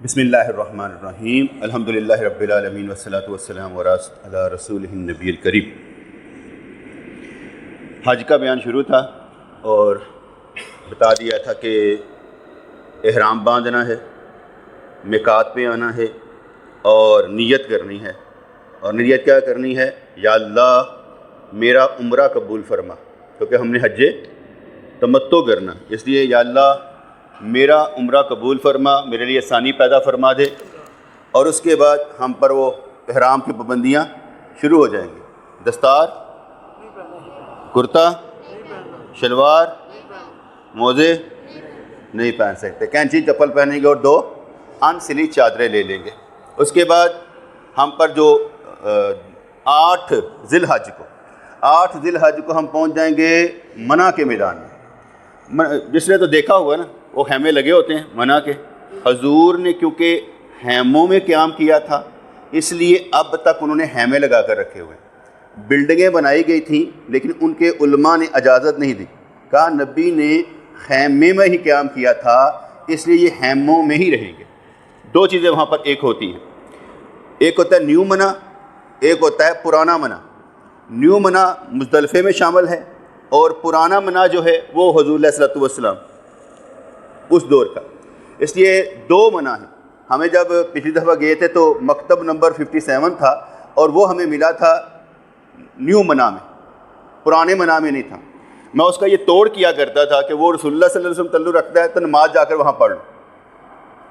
بسم اللہ الرحمن الرحیم الحمدللہ رب العالمین والصلاۃ والسلام علی رسولہ النبی الکریم۔ حج کا بیان شروع تھا اور بتا دیا تھا کہ احرام باندھنا ہے، میقات پہ آنا ہے اور نیت کرنی ہے۔ اور نیت کیا کرنی ہے؟ یا اللہ میرا عمرہ قبول فرما، کیونکہ ہم نے حج تمتع کرنا، اس لیے یا اللہ میرا عمرہ قبول فرما، میرے لیے آسانی پیدا فرما دے۔ اور اس کے بعد ہم پر وہ احرام کی پابندیاں شروع ہو جائیں گی۔ دستار، کرتا، شلوار، موزے نہیں پہن سکتے، کینچی چپل پہنیں گے اور 2 انسلی چادریں لے لیں گے۔ اس کے بعد ہم پر جو 8 ذی الحج کو ہم پہنچ جائیں گے منی کے میدان میں۔ جس نے تو دیکھا ہوگا نا، وہ خیمے لگے ہوتے ہیں منی کے۔ حضور نے کیونکہ خیموں میں قیام کیا تھا، اس لیے اب تک انہوں نے خیمے لگا کر رکھے ہوئے ہیں۔ بلڈنگیں بنائی گئی تھیں لیکن ان کے علماء نے اجازت نہیں دی، کہا نبی نے خیمے میں ہی قیام کیا تھا، اس لیے یہ خیموں میں ہی رہیں گے۔ 2 چیزیں وہاں پر ایک ہوتی ہیں، ایک ہوتا ہے نیو منی، ایک ہوتا ہے پرانا منی۔ نیو منی مزدلفے میں شامل ہے اور پرانا منی جو ہے وہ حضور علیہ الصلوۃ والسلام اس دور کا، اس لیے 2 منی ہیں۔ ہمیں جب پچھلی دفعہ گئے تھے تو مکتب نمبر 57 تھا اور وہ ہمیں ملا تھا نیو منی میں، پرانے منی میں نہیں تھا۔ میں اس کا یہ توڑ کیا کرتا تھا کہ وہ رسول اللہ صلی اللہ علیہ وسلم تعلق رکھتا ہے تو نماز جا کر وہاں پڑھ لوں،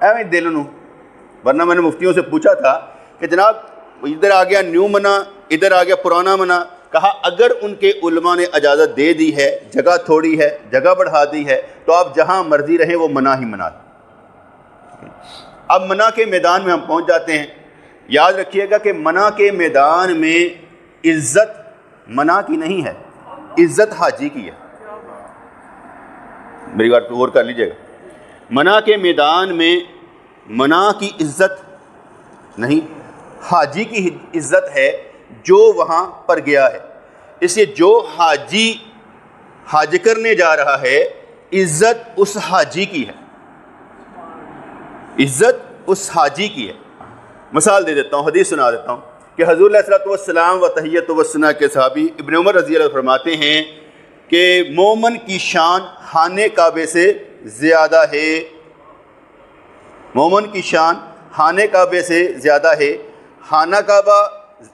ایویں دل نوں۔ ورنہ میں نے مفتیوں سے پوچھا تھا کہ جناب ادھر آ گیا نیو منی، ادھر آ گیا پرانا منی، کہا اگر ان کے علماء نے اجازت دے دی ہے، جگہ تھوڑی ہے، جگہ بڑھا دی ہے، تو آپ جہاں مرضی رہیں وہ منی ہی منا لیں۔ اب منی کے میدان میں ہم پہنچ جاتے ہیں۔ یاد رکھیے گا کہ منی کے میدان میں عزت منی کی نہیں ہے، عزت حاجی کی ہے۔ میری بات غور کر لیجیے گا، منی کے میدان میں منی کی عزت نہیں، حاجی کی عزت ہے جو وہاں پر گیا ہے۔ اس لیے جو حاجی حج کرنے جا رہا ہے، عزت اس حاجی کی ہے، عزت اس حاجی کی ہے۔ مثال دے دیتا ہوں، حدیث سنا دیتا ہوں کہ حضور علیہ الصلوۃ والسلام و تحیۃ والثناء کے صحابی ابن عمر رضی اللہ عنہ فرماتے ہیں کہ مومن کی شان خانے کعبے سے زیادہ ہے، مومن کی شان خانے کعبے سے زیادہ ہے۔ خانہ کعبہ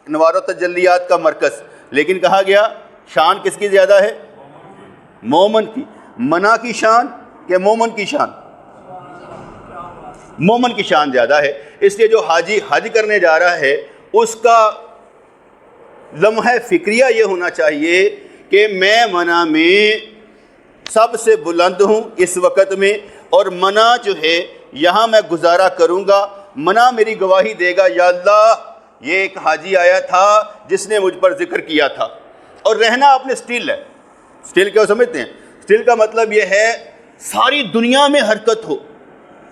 انوار و تجلیات کا مرکز، لیکن کہا گیا شان کس کی زیادہ ہے؟ مومن کی۔ منی کی شان کہ مومن کی شان؟ مومن کی شان زیادہ ہے۔ اس لیے جو حاجی حج کرنے جا رہا ہے اس کا لمحہ فکریہ یہ ہونا چاہیے کہ میں منی میں سب سے بلند ہوں اس وقت میں، اور منی جو ہے یہاں میں گزارا کروں گا، منی میری گواہی دے گا یا اللہ یہ ایک حاجی آیا تھا جس نے مجھ پر ذکر کیا تھا۔ اور رہنا آپ نے سٹل ہے۔ سٹل کیا سمجھتے ہیں؟ سٹل کا مطلب یہ ہے ساری دنیا میں حرکت ہو،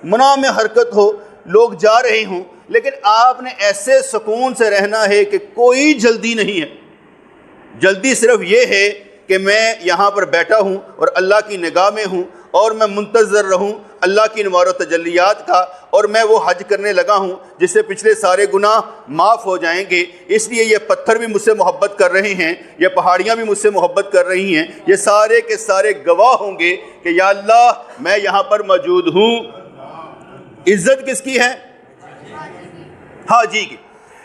منی میں حرکت ہو، لوگ جا رہے ہوں، لیکن آپ نے ایسے سکون سے رہنا ہے کہ کوئی جلدی نہیں ہے۔ جلدی صرف یہ ہے کہ میں یہاں پر بیٹھا ہوں اور اللہ کی نگاہ میں ہوں اور میں منتظر رہوں اللہ کی انوار و تجلیات کا، اور میں وہ حج کرنے لگا ہوں جس سے پچھلے سارے گناہ معاف ہو جائیں گے۔ اس لیے یہ پتھر بھی مجھ سے محبت کر رہے ہیں، یہ پہاڑیاں بھی مجھ سے محبت کر رہی ہیں، یہ سارے کے سارے گواہ ہوں گے کہ یا اللہ میں یہاں پر موجود ہوں۔ عزت کس کی ہے؟ حاجی کی۔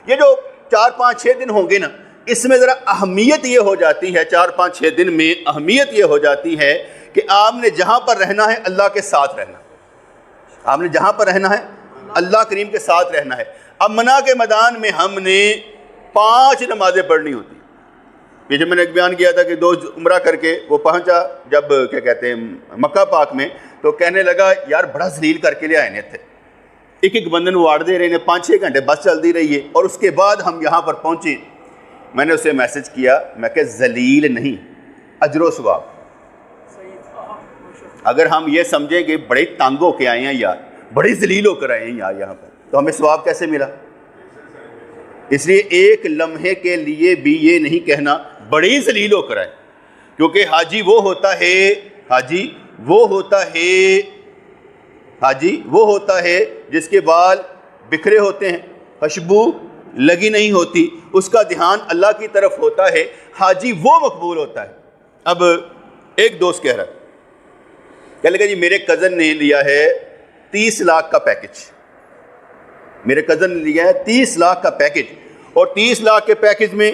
یہ جو 4-5-6 دن ہوں گے نا، اس میں ذرا اہمیت یہ ہو جاتی ہے، 4-5-6 دن میں اہمیت یہ ہو جاتی ہے کہ آپ نے جہاں پر رہنا ہے اللہ کے ساتھ رہنا، آپ نے جہاں پر رہنا ہے اللہ کریم کے ساتھ رہنا ہے۔ اب منی کے میدان میں ہم نے 5 نمازیں پڑھنی ہوتی ہیں۔ پیچھے میں نے ایک بیان کیا تھا کہ 2 عمرہ کر کے وہ پہنچا جب کیا کہتے ہیں مکہ پاک میں، تو کہنے لگا یار بڑا ذلیل کر کے لے آئے نے تھے، ایک بندن واڑ دے رہے ہیں، 5-6 گھنٹے بس چل دی رہی ہے، اور اس کے بعد ہم یہاں پر پہنچے۔ میں نے اسے میسج کیا، میں کہ ذلیل نہیں، اجر و ثواب۔ اگر ہم یہ سمجھیں کہ بڑے تنگ ہو کے آئے ہیں یار، بڑے ذلیل ہو کر آئے ہیں یار یہاں پر، تو ہمیں ثواب کیسے ملا؟ اس لیے ایک لمحے کے لیے بھی یہ نہیں کہنا بڑے ذلیل ہو کر آئے، کیونکہ حاجی وہ ہوتا ہے حاجی وہ ہوتا ہے جس کے بال بکھرے ہوتے ہیں، خوشبو لگی نہیں ہوتی، اس کا دھیان اللہ کی طرف ہوتا ہے، حاجی وہ مقبول ہوتا ہے۔ اب ایک دوست کہہ رہا کہنے لگا جی میرے کزن نے لیا ہے 30 لاکھ کا پیکج، میرے کزن نے لیا ہے 30 لاکھ کا پیکج، اور 30 لاکھ کے پیکج میں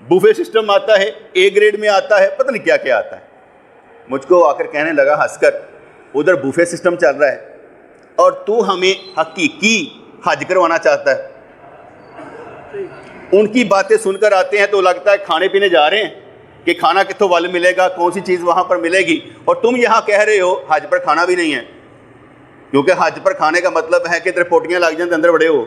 بوفے سسٹم آتا ہے، اے گریڈ میں آتا ہے، پتہ نہیں کیا کیا آتا ہے۔ مجھ کو آ کر کہنے لگا ہنس کر، ادھر بوفے سسٹم چل رہا ہے اور تو ہمیں حقیقی حج کروانا چاہتا ہے۔ ان کی باتیں سن کر آتے ہیں تو لگتا ہے کھانے پینے جا رہے ہیں کہ کھانا کتوں والے ملے گا، کون سی چیز وہاں پر ملے گی، اور تم یہاں کہہ رہے ہو حج پر کھانا بھی نہیں ہے، کیونکہ حج پر کھانے کا مطلب ہے کہ تیرے پوٹیاں لگ جائیں اندر بڑے ہو،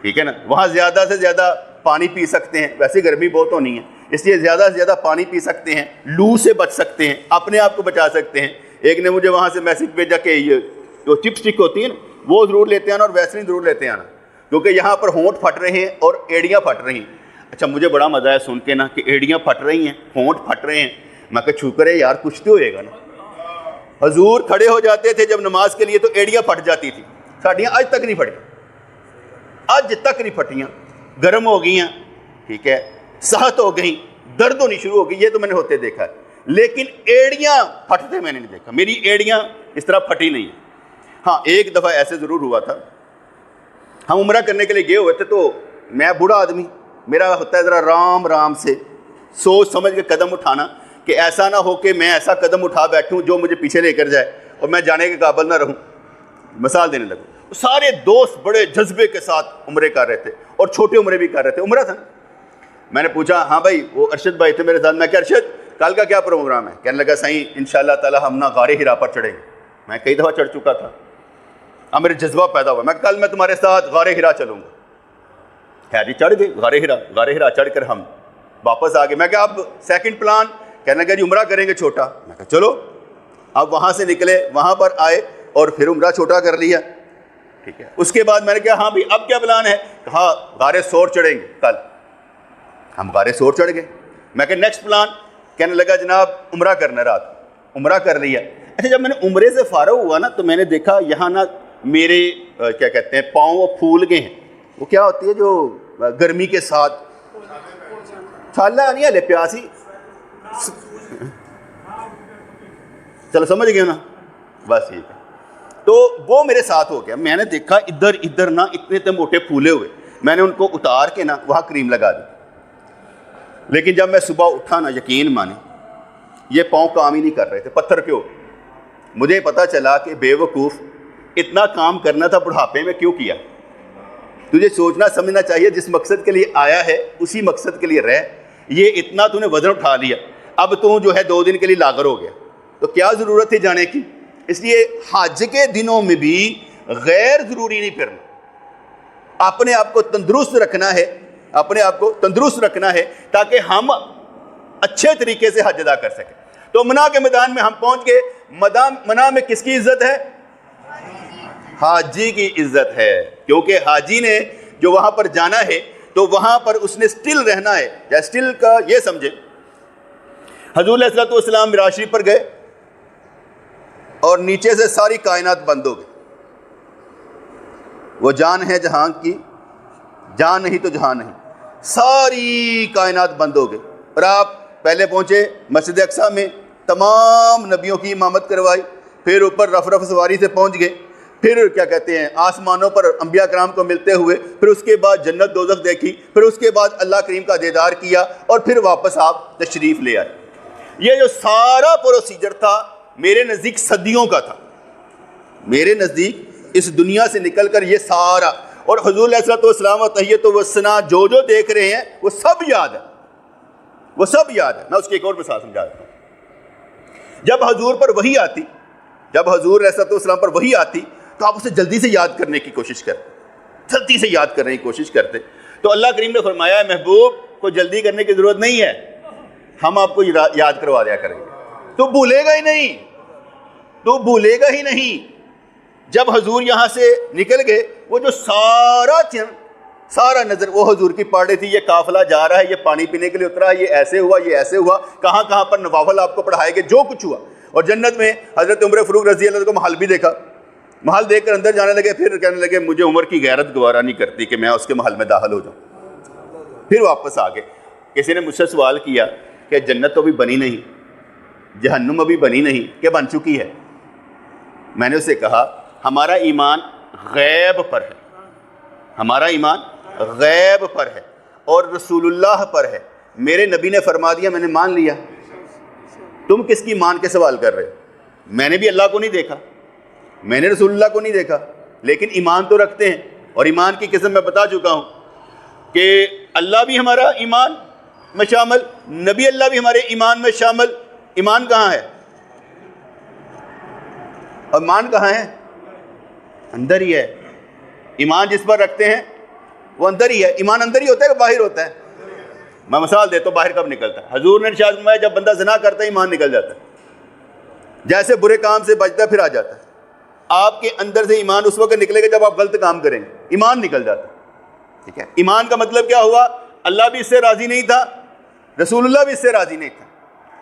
ٹھیک ہے نا۔ وہاں زیادہ سے زیادہ پانی پی سکتے ہیں، ویسے گرمی بہت ہونی ہے اس لیے زیادہ سے زیادہ پانی پی سکتے ہیں، لو سے بچ سکتے ہیں، اپنے آپ کو بچا سکتے ہیں۔ ایک نے مجھے وہاں سے میسج بھیجا کہ یہ جو چپ سٹک ہوتی ہے نا وہ ضرور لیتے آنا اور ویسلین ضرور لیتے آنا، کیونکہ یہاں پر ہونٹ پھٹ رہے ہیں اور ایڑیاں پھٹ رہی ہیں۔ اچھا مجھے بڑا مزہ ہے سن کے نا کہ ایڑیاں پھٹ رہی ہیں، ہونٹ پھٹ رہے ہیں، میں کہ شکر ہے یار کچھ تو ہوئے گا نا۔ حضور کھڑے ہو جاتے تھے جب نماز کے لیے تو ایڑیاں پھٹ جاتی تھی، ساڑیاں آج تک نہیں پھٹی، آج تک نہیں پھٹیاں، گرم ہو گئی ہیں، ٹھیک ہے، سخت ہو گئی، درد ہونی شروع ہو گئی، یہ تو میں نے ہوتے دیکھا ہے، لیکن ایڑیاں پھٹتے میں نے نہیں دیکھا، میری ایڑیاں اس طرح پھٹی نہیں ہیں۔ ہاں ایک دفعہ ایسے ضرور ہوا تھا، ہم عمرہ کرنے کے لیے گئے ہوئے تھے، تو میں بوڑھا آدمی، میرا ہوتا ہے ذرا رام رام سے سوچ سمجھ کے قدم اٹھانا کہ ایسا نہ ہو کہ میں ایسا قدم اٹھا بیٹھوں جو مجھے پیچھے لے کر جائے اور میں جانے کے قابل نہ رہوں۔ مثال دینے لگوں، سارے دوست بڑے جذبے کے ساتھ عمرے کر رہے تھے اور چھوٹے عمرے بھی کر رہے تھے، عمرہ تھا نا۔ میں نے پوچھا ہاں بھائی، وہ ارشد بھائی تھے میرے ساتھ، میں کہ ارشد کل کا کیا پروگرام ہے؟ کہنے لگا سائیں انشاءاللہ تعالی ہم نا غار ہرا پر چڑھیں گے۔ میں کئی دفعہ چڑھ چکا تھا، اب میرے جذبہ پیدا ہوا، میں کل میں تمہارے ساتھ غار ہرا چلوں گا۔ خیر جی چڑھ گئے غار ہرا چڑھ کر ہم واپس آ گئے۔ میں کہا اب سیکنڈ پلان، کہنے لگا جی عمرہ کریں گے چھوٹا۔ میں کہا چلو، اب وہاں سے نکلے، وہاں پر آئے اور پھر عمرہ چھوٹا کر لیا، ٹھیک ہے۔ اس کے بعد میں نے کہا ہاں بھی اب کیا پلان ہے؟ کہا غار ثور چڑھیں گے کل۔ ہم غار ثور چڑھ گئے۔ میں کہا نیکسٹ پلان؟ کہنے لگا جناب عمرہ کرنا رات، عمرہ کر لیا۔ اچھا جب میں نے عمرے سے فارغ ہوا نا تو میں نے دیکھا یہاں نا میرے کیا کہتے ہیں پاؤں وہ پھول گئے ہیں، وہ کیا ہوتی ہے جو گرمی کے ساتھ چھالا نہیں ہلے پیاسی، چلو سمجھ گئے نا، بس ٹھیک ہے۔ تو وہ میرے ساتھ ہو گیا، میں نے دیکھا ادھر ادھر نا اتنے موٹے پھولے ہوئے، میں نے ان کو اتار کے نا وہاں کریم لگا دی۔ لیکن جب میں صبح اٹھا نا یقین مانے یہ پاؤں کام ہی نہیں کر رہے تھے، پتھر کے ہو۔ مجھے پتا چلا کہ بے وقوف اتنا کام کرنا تھا بڑھاپے میں کیوں کیا؟ تجھے سوچنا سمجھنا چاہیے، جس مقصد کے لیے آیا ہے اسی مقصد کے لیے رہ۔ یہ اتنا تو نے وزن اٹھا لیا، اب تو جو ہے 2 دن کے لیے لاغر ہو گیا، تو کیا ضرورت تھی جانے کی؟ اس لیے حج کے دنوں میں بھی غیر ضروری نہیں پھرنا، اپنے آپ کو تندرست رکھنا ہے، اپنے آپ کو تندرست رکھنا ہے تاکہ ہم اچھے طریقے سے حج ادا کر سکیں۔ تو منا کے میدان میں ہم پہنچ گئے۔ منا میں کس کی عزت ہے؟ حاجی کی عزت ہے، کیونکہ حاجی نے جو وہاں پر جانا ہے تو وہاں پر اس نے سٹل رہنا ہے، یا سٹل کا یہ سمجھے حضور علیہ الصلوۃ والسلام معراج شریف پر گئے اور نیچے سے ساری کائنات بند ہو گئی۔ وہ جان ہے جہاں کی، جان نہیں تو جہاں نہیں، ساری کائنات بند ہو گئی۔ اور آپ پہلے پہنچے مسجد اقصیٰ میں، تمام نبیوں کی امامت کروائی، پھر اوپر رف سواری سے پہنچ گئے، پھر کیا کہتے ہیں آسمانوں پر انبیاء کرام کو ملتے ہوئے، پھر اس کے بعد جنت دوزخ دیکھی، پھر اس کے بعد اللہ کریم کا دیدار کیا، اور پھر واپس آپ تشریف لے آئے۔ یہ جو سارا پروسیجر تھا میرے نزدیک صدیوں کا تھا، میرے نزدیک اس دنیا سے نکل کر یہ سارا، اور حضور علیہ الصلوۃ والسلام و تحیۃ و ثنا جو دیکھ رہے ہیں وہ سب یاد ہے، وہ سب یاد ہے۔ میں اس کی ایک اور مثال سمجھا دیتا ہوں۔ جب حضور پر وحی آتی، جب حضور علیہ الصلوۃ والسلام پر وحی آتی تو آپ اسے جلدی سے یاد کرنے کی کوشش کرتے، جلدی سے یاد کرنے کی کوشش کرتے۔ تو اللہ کریم نے فرمایا محبوب کو جلدی کرنے کی ضرورت نہیں ہے، ہم آپ کو یاد کروا دیا کریں گے، تو بھولے گا ہی نہیں، تو بھولے گا ہی نہیں۔ جب حضور یہاں سے نکل گئے، وہ جو سارا نظر وہ حضور کی پڑ رہی تھی، یہ قافلہ جا رہا ہے، یہ پانی پینے کے لیے اترا، یہ ایسے ہوا، یہ ایسے ہوا، کہاں کہاں پر نوافل آپ کو پڑھائے گئے، جو کچھ ہوا اور جنت میں حضرت عمر فاروق رضی اللہ عنہ کو محل بھی دیکھا، محل دیکھ کر اندر جانے لگے، پھر کہنے لگے مجھے عمر کی غیرت گوارا نہیں کرتی کہ میں اس کے محل میں داخل ہو جاؤں، پھر واپس آ گئے۔ کسی نے مجھ سے سوال کیا کہ جنت تو ابھی بنی نہیں، جہنم ابھی بنی نہیں کہ بن چکی ہے؟ میں نے اسے کہا ہمارا ایمان غیب پر ہے، ہمارا ایمان غیب پر ہے اور رسول اللہ پر ہے۔ میرے نبی نے فرما دیا، میں نے مان لیا، تم کس کی مان کے سوال کر رہے ہو؟ میں نے بھی اللہ کو نہیں دیکھا، میں نے رسول اللہ کو نہیں دیکھا، لیکن ایمان تو رکھتے ہیں، اور ایمان کی قسم میں بتا چکا ہوں کہ اللہ بھی ہمارا ایمان میں شامل، نبی اللہ بھی ہمارے ایمان میں شامل۔ ایمان کہاں ہے اور مان کہاں ہے؟ اندر ہی ہے۔ ایمان جس پر رکھتے ہیں وہ اندر ہی ہے۔ ایمان اندر ہی ہوتا ہے کہ باہر ہوتا ہے؟ میں مثال دیتا ہوں باہر کب نکلتا ہے۔ حضور نے ارشاد فرمایا جب بندہ زنا کرتا ہے ایمان نکل جاتا ہے، جیسے برے کام سے بچتا ہے پھر آ جاتا ہے۔ آپ کے اندر سے ایمان اس وقت نکلے گا جب آپ غلط کام کریں گے، ایمان نکل جاتا ہے، ٹھیک ہے۔ ایمان کا مطلب کیا ہوا؟ اللہ بھی اس سے راضی نہیں تھا، رسول اللہ بھی اس سے راضی نہیں تھا۔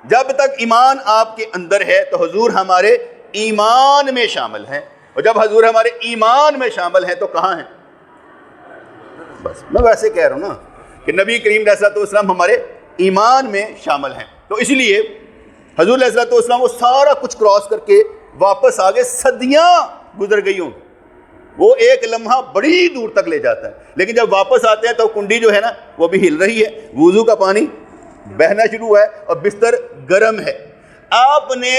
جب تک ایمان آپ کے اندر ہے تو حضور ہمارے ایمان میں شامل ہیں، اور جب حضور ہمارے ایمان میں شامل ہیں تو کہاں ہیں؟ بس میں ویسے کہہ رہا ہوں نا کہ نبی کریم علیہ الصلوۃ والسلام ہمارے ایمان میں شامل ہیں، تو اس لیے حضور علیہ الصلوۃ والسلام وہ سارا کچھ کراس کر کے واپس آگے، صدیاں گزر گئی ہوں، وہ ایک لمحہ بڑی دور تک لے جاتا ہے، لیکن جب واپس آتے ہیں تو کنڈی جو ہے نا وہ بھی ہل رہی ہے، وضو کا پانی بہنا شروع ہے اور بستر گرم ہے۔ آپ نے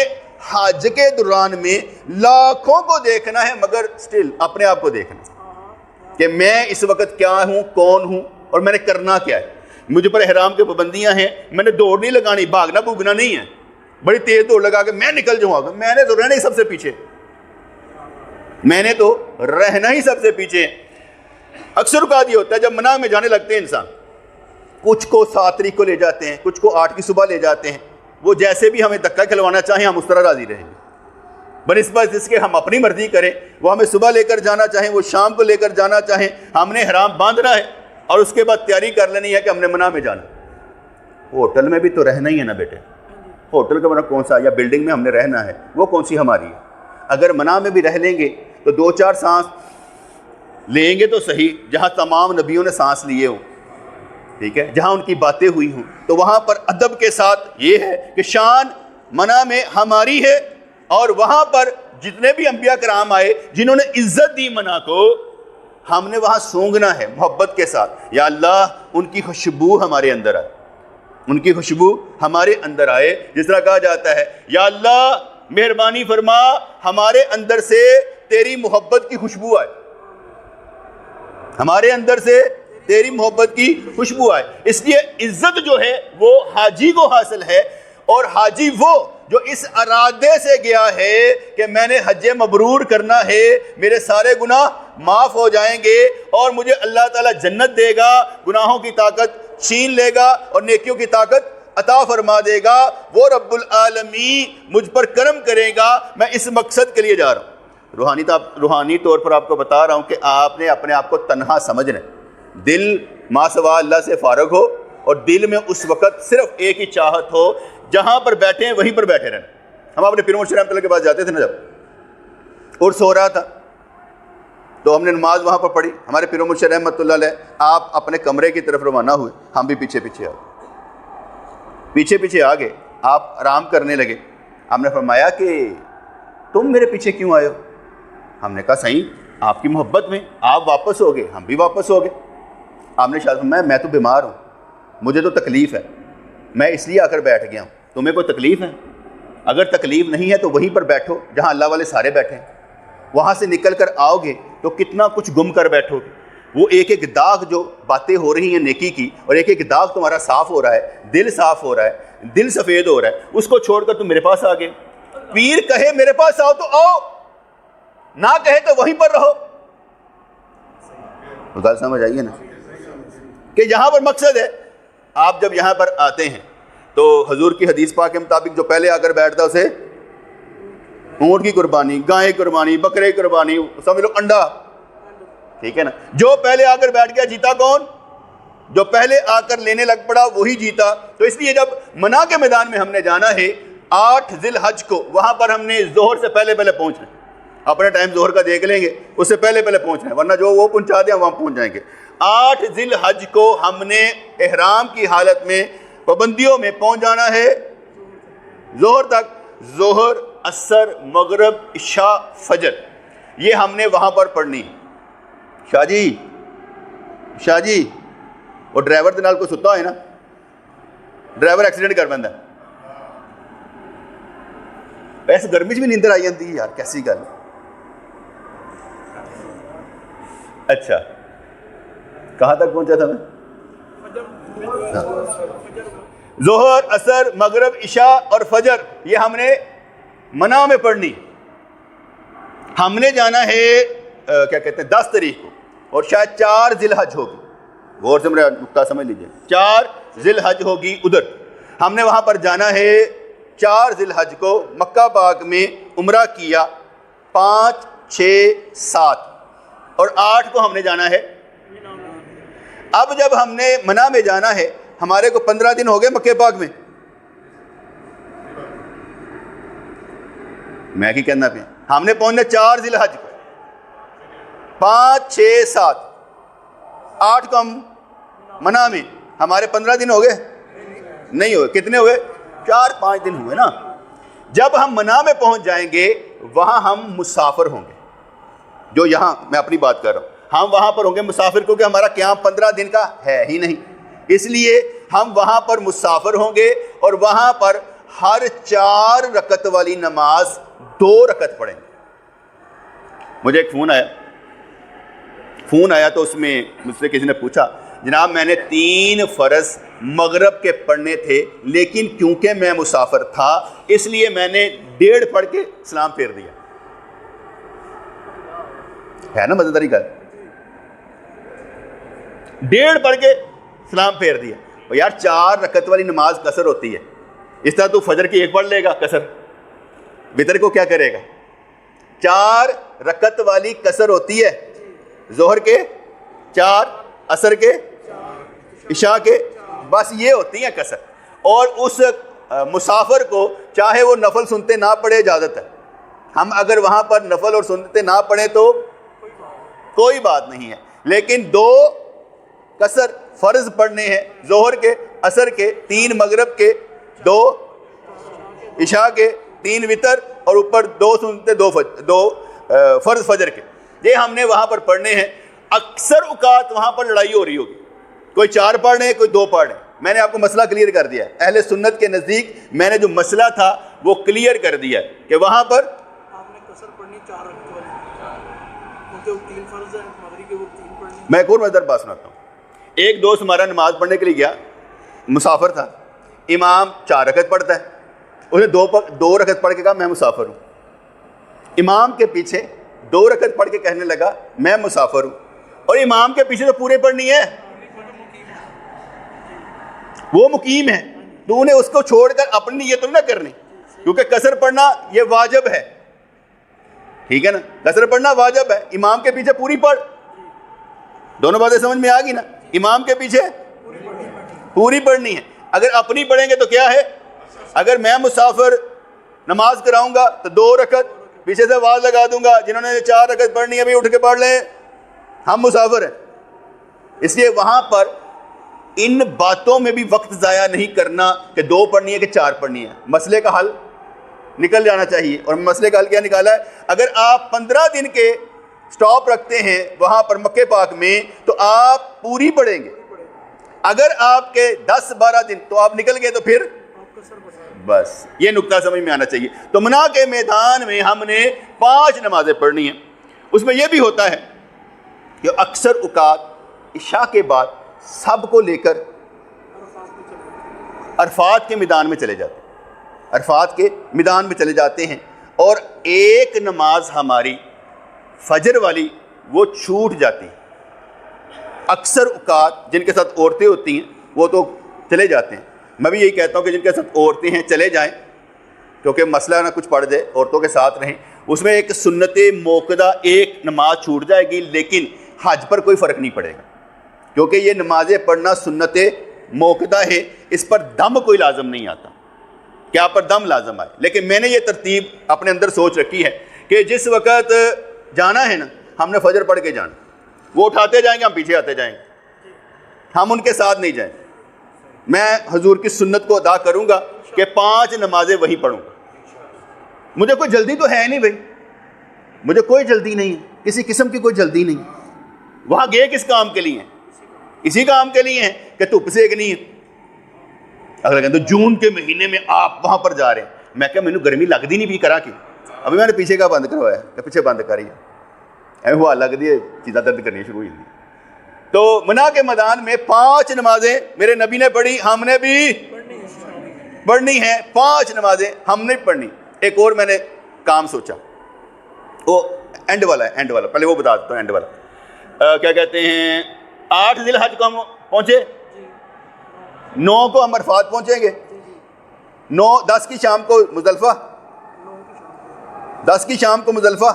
حج کے دوران میں لاکھوں کو دیکھنا ہے، مگر سٹل اپنے آپ کو دیکھنا ہے کہ میں اس وقت کیا ہوں، کون ہوں اور میں نے کرنا کیا ہے۔ مجھے پر احرام کے پابندیاں ہیں، میں نے دوڑ نہیں لگانی، بھاگنا بھوگنا نہیں ہے، بڑی تیز دوڑ لگا کے میں نکل جاؤں گا، میں نے تو رہنا ہی سب سے پیچھے، میں نے تو رہنا ہی سب سے پیچھے۔ اکثر اوقات یہ ہوتا ہے جب منع میں جانے لگتے ہیں انسان، کچھ کو 7 تاریخ کو لے جاتے ہیں، کچھ کو 8 کی صبح لے جاتے ہیں، وہ جیسے بھی ہمیں دھکا کھلوانا چاہیں ہم اس طرح راضی رہیں گے، بنسبت جس کے ہم اپنی مرضی کریں۔ وہ ہمیں صبح لے کر جانا چاہیں، وہ شام کو لے کر جانا چاہیں، ہم نے احرام باندھنا ہے اور اس کے بعد تیاری کر لینی ہے کہ ہم نے منع میں جانا۔ ہوٹل میں بھی تو رہنا ہی ہے نا بیٹے، ہوٹل کا منع کون سا، یا بلڈنگ میں ہم نے رہنا ہے، وہ کون سی ہماری ہے؟ اگر منع میں بھی رہ لیں گے تو 2-4 سانس لیں گے تو صحیح، جہاں تمام نبیوں نے سانس لیے ہوں، ٹھیک ہے، جہاں ان کی باتیں ہوئی ہوں، تو وہاں پر ادب کے ساتھ یہ ہے کہ شان منع میں ہماری ہے، اور وہاں پر جتنے بھی انبیاء کرام آئے جنہوں نے عزت دی منع کو، ہم نے وہاں سونگنا ہے محبت کے ساتھ، یا اللہ ان کی خوشبو ہمارے اندر آئے، ان کی خوشبو ہمارے اندر آئے، جس طرح کہا جاتا ہے یا اللہ مہربانی فرما ہمارے اندر سے تیری محبت کی خوشبو آئے، ہمارے اندر سے تیری محبت کی خوشبو آئے۔ اس لیے عزت جو ہے وہ حاجی کو حاصل ہے، اور حاجی وہ جو اس ارادے سے گیا ہے کہ میں نے حج مبرور کرنا ہے، میرے سارے گناہ معاف ہو جائیں گے اور مجھے اللہ تعالیٰ جنت دے گا، گناہوں کی طاقت چھین لے گا اور نیکیوں کی طاقت عطا فرما دے گا، وہ رب العالمین مجھ پر کرم کرے گا، میں اس مقصد کے لیے جا رہا ہوں۔ روحانی طور پر آپ کو بتا رہا ہوں کہ آپ نے اپنے آپ کو تنہا سمجھنا ہے، دل ما سوا اللہ سے فارغ ہو، اور دل میں اس وقت صرف ایک ہی چاہت ہو، جہاں پر بیٹھے ہیں وہیں پر بیٹھے رہنا۔ ہم اپنے پیر مرشد رحمۃ اللہ کے پاس جاتے تھے نا، جب عرس ہو رہا تھا تو ہم نے نماز وہاں پر پڑھی، ہمارے پیر مرشد رحمۃ اللہ علیہ آپ اپنے کمرے کی طرف روانہ ہوئے، ہم بھی پیچھے پیچھے آ گئے، آپ آرام کرنے لگے۔ ہم نے فرمایا کہ تم میرے پیچھے کیوں آئے ہو؟ ہم نے کہا صحیح آپ کی محبت میں آپ واپس ہو گئے، ہم بھی واپس ہو گئے۔ آپ نے شاید فرمایا میں تو بیمار ہوں، مجھے تو تکلیف ہے، میں اس لیے آ کر بیٹھ گیا ہوں، تمہیں کوئی تکلیف ہے؟ اگر تکلیف نہیں ہے تو وہیں پر بیٹھو جہاں اللہ والے سارے بیٹھے ہیں، وہاں سے نکل کر آؤ گے تو کتنا کچھ گم کر بیٹھو گے۔ وہ ایک ایک داغ جو باتیں ہو رہی ہیں نیکی کی، اور ایک ایک داغ تمہارا صاف ہو رہا ہے، دل صاف ہو رہا ہے، دل سفید ہو رہا ہے، اس کو چھوڑ کر تم میرے پاس آ گئے۔ پیر کہے میرے پاس آؤ تو آؤ، نہ کہے تو وہیں پر رہو۔ گل سمجھ آئیے نا کہ یہاں پر مقصد ہے، آپ جب یہاں پر آتے ہیں تو حضور کی حدیث پاک کے مطابق جو پہلے آ کر بیٹھتا اسے اونٹ کی قربانی، گائے قربانی، بکرے قربانی، سمجھ لو انڈا، ٹھیک ہے نا۔ جو پہلے آ کر بیٹھ گیا جیتا کون؟ جو پہلے آ کر لینے لگ پڑا وہی جیتا۔ تو اس لیے جب منع کے میدان میں ہم نے جانا ہے 8 ذی الحج کو وہاں پر ہم نے ظہر سے پہلے پہلے پہنچنا ہے. اپنا ٹائم ظہر کا دیکھ لیں گے, اس سے پہلے پہلے پہنچنا ہے, ورنہ جو وہ پہنچا دیں وہاں پہنچ جائیں گے. 8 ذی الحج کو ہم نے احرام کی حالت میں پابندیوں میں پہنچ جانا ہے ظہر تک. ظہر, عصر, مغرب, عشاء, فجر, یہ ہم نے وہاں پر پڑھنی. شاہ جی وہ ڈرائیور کے نال کوئی ستا ہوئے نا, ڈرائیور ایکسیڈنٹ کر بندہ, ایسے گرمی چ بھی نیندر آئی جاتی ہے یار, کیسی گل. اچھا کہاں تک پہنچا تھا میں؟ ظہر, عصر, مغرب, عشاء اور فجر یہ ہم نے منع میں پڑھنی. ہم نے جانا ہے کیا کہتے ہیں 10 تاریخ کو, اور شاید 4 ذی الحج ہوگی. غور سے میرا نقطہ سمجھ لیجئے, 4 ذی الحج ہوگی ادھر. ہم نے وہاں پر جانا ہے 4 ذی الحج کو مکہ پاک میں عمرہ کیا, 5, 6, 7 اور 8 کو ہم نے جانا ہے. اب جب ہم نے منع میں جانا ہے, ہمارے کو 15 دن ہو گئے مکہ پاک میں. میں کی کہنا پہ ہم نے پہنچنا 4 ذی الحج کو, 5, 6, 7, 8 کو ہم منع میں, ہمارے 15 دن ہو گئے نہیں ہوئے. کتنے ہوئے؟ 4-5 دن ہوئے نا. جب ہم منع میں پہنچ جائیں گے وہاں ہم مسافر ہوں گے. جو یہاں میں اپنی بات کر رہا ہوں, ہم وہاں پر ہوں گے مسافر, کیونکہ ہمارا قیام 15 دن کا ہے ہی نہیں, اس لیے ہم وہاں پر مسافر ہوں گے. اور وہاں پر ہر 4 رکعت والی نماز 2 رکعت پڑھیں گے. مجھے ایک فون آیا تو اس میں مجھ سے کسی نے پوچھا, جناب میں نے 3 فرض مغرب کے پڑھنے تھے, لیکن کیونکہ میں مسافر تھا اس لیے میں نے 1.5 پڑھ کے سلام پھیر دیا. ہے نا مزیداری گل, 1.5 پڑھ کے سلام پھیر دیا. اور یار 4 رکعت والی نماز قصر ہوتی ہے, اس طرح تو فجر کی 1 پڑھ لے گا قصر, وتر کو کیا کرے گا؟ 4 رکعت والی قصر ہوتی ہے, ظہر کے 4, عصر کے, عشاء کے, بس یہ ہوتی ہیں قصر. اور اس مسافر کو چاہے وہ نفل سنتے نہ پڑھے اجازت ہے. ہم اگر وہاں پر نفل اور سنتے نہ پڑھیں تو کوئی بات نہیں ہے, لیکن 2 قصر فرض پڑھنے ہیں, ظہر کے, عصر کے, 3 مغرب کے, 2 عشاء کے, 3 وتر اور اوپر 2 سنتے 2 فرض فجر کے, یہ ہم نے وہاں پر پڑھنے ہیں. اکثر اوقات وہاں پر لڑائی ہو رہی ہوگی, کوئی 4 پڑھ رہے, کوئی 2 پڑھ رہے. میں نے آپ کو مسئلہ کلیئر کر دیا ہے. اہل سنت کے نزدیک میں نے جو مسئلہ تھا وہ کلیئر کر دیا ہے کہ وہاں پر آپ نے قصر پڑھنی 4 رکعت والی, کیونکہ وہ 3 فرض ہیں, مغرب کے وہ 3 پڑھنی. میں ایک اور مزدار بات سناتا ہوں. ایک دوست ہمارا نماز پڑھنے کے لیے گیا, مسافر تھا, امام 4 رکعت پڑھتا ہے, اس نے 2 رکعت پڑھ کے کہا میں مسافر ہوں. امام کے پیچھے 2 رکعت پڑھ کے کہنے لگا میں مسافر ہوں, اور امام کے پیچھے تو پورے پڑھنی ہے, وہ مقیم ہے, تو انہیں اس کو چھوڑ کر اپنی نیت نہ کرنی, کیونکہ قصر پڑھنا یہ واجب ہے. ٹھیک ہے نا, قصر پڑھنا واجب ہے, امام کے پیچھے پوری پڑھ. دونوں باتیں سمجھ میں آ گئی نا, امام کے پیچھے پوری پڑھنی ہے. اگر اپنی پڑھیں گے تو کیا ہے, اگر میں مسافر نماز کراؤں گا تو 2 رکعت پیچھے سے آواز لگا دوں گا, جنہوں نے 4 رکعت پڑھنی ہے ابھی اٹھ کے پڑھ لیں, ہم مسافر ہیں. اس لیے وہاں پر ان باتوں میں بھی وقت ضائع نہیں کرنا کہ 2 پڑھنی ہے کہ 4 پڑھنی ہے. مسئلے کا حل نکل جانا چاہیے. اور مسئلے کا حل کیا نکالا ہے, اگر آپ 15 دن کے سٹاپ رکھتے ہیں وہاں پر مکہ پاک میں تو آپ پوری پڑھیں گے. اگر آپ کے 10-12 دن تو آپ نکل گئے تو پھر بس یہ نقطہ سمجھ میں آنا چاہیے. تو منع کے میدان میں ہم نے 5 نمازیں پڑھنی ہیں. اس میں یہ بھی ہوتا ہے کہ اکثر اوقات عشاء کے بعد سب کو لے کر عرفات کے میدان میں چلے جاتے ہیں, عرفات کے میدان میں چلے جاتے ہیں, اور ایک نماز ہماری فجر والی وہ چھوٹ جاتی ہے. اکثر اوقات جن کے ساتھ عورتیں ہوتی ہیں وہ تو چلے جاتے ہیں. میں بھی یہی کہتا ہوں کہ جن کے ساتھ عورتیں ہیں چلے جائیں, کیونکہ مسئلہ نہ کچھ پڑ جائے, عورتوں کے ساتھ رہیں. اس میں ایک سنت موقدہ ایک نماز چھوٹ جائے گی, لیکن حج پر کوئی فرق نہیں پڑے گا, کیونکہ یہ نمازیں پڑھنا سنت موقدہ ہے, اس پر دم کوئی لازم نہیں آتا. کہ آپ پر دم لازم آئے. لیکن میں نے یہ ترتیب اپنے اندر سوچ رکھی ہے کہ جس وقت جانا ہے نا ہم نے فجر پڑھ کے جانا. وہ اٹھاتے جائیں گے, ہم پیچھے آتے جائیں گے, ہم ان کے ساتھ نہیں جائیں. میں حضور کی سنت کو ادا کروں گا کہ 5 نمازیں وہیں پڑھوں گا. مجھے کوئی جلدی تو ہے نہیں بھائی, مجھے کوئی جلدی نہیں ہے, کسی قسم کی کوئی جلدی نہیں. وہاں گئے کس کام کے لیے ہیں؟ اسی کام کے لیے ہیں کہ دھوپ سیکنی ہے. اگلا کہتے جون کے مہینے میں آپ وہاں پر جا رہے ہیں. میں کہا مینوں گرمی لگتی نہیں بھی کرا کے, ابھی میں نے پیچھے کا بند کروایا کہ پیچھے بند کری ہے, ہوا لگتی ہے چیزاں درد کرنی شروع ہوئی. تو منا کے میدان میں 5 نمازیں میرے نبی نے پڑھی, ہم نے بھی پڑھنی ہے. 5 نمازیں ہم نے پڑھنی. ایک اور میں نے کام سوچا, وہ اینڈ والا ہے, اینڈ والا پہلے وہ بتا دیتا ہوں. اینڈ والا کیا کہتے ہیں, 8 ذی الحج کو ہم پہنچے, 9 کو ہم عرفات پہنچیں گے, 10 کی شام کو مزدلفہ, 10 کی شام کو مزدلفہ,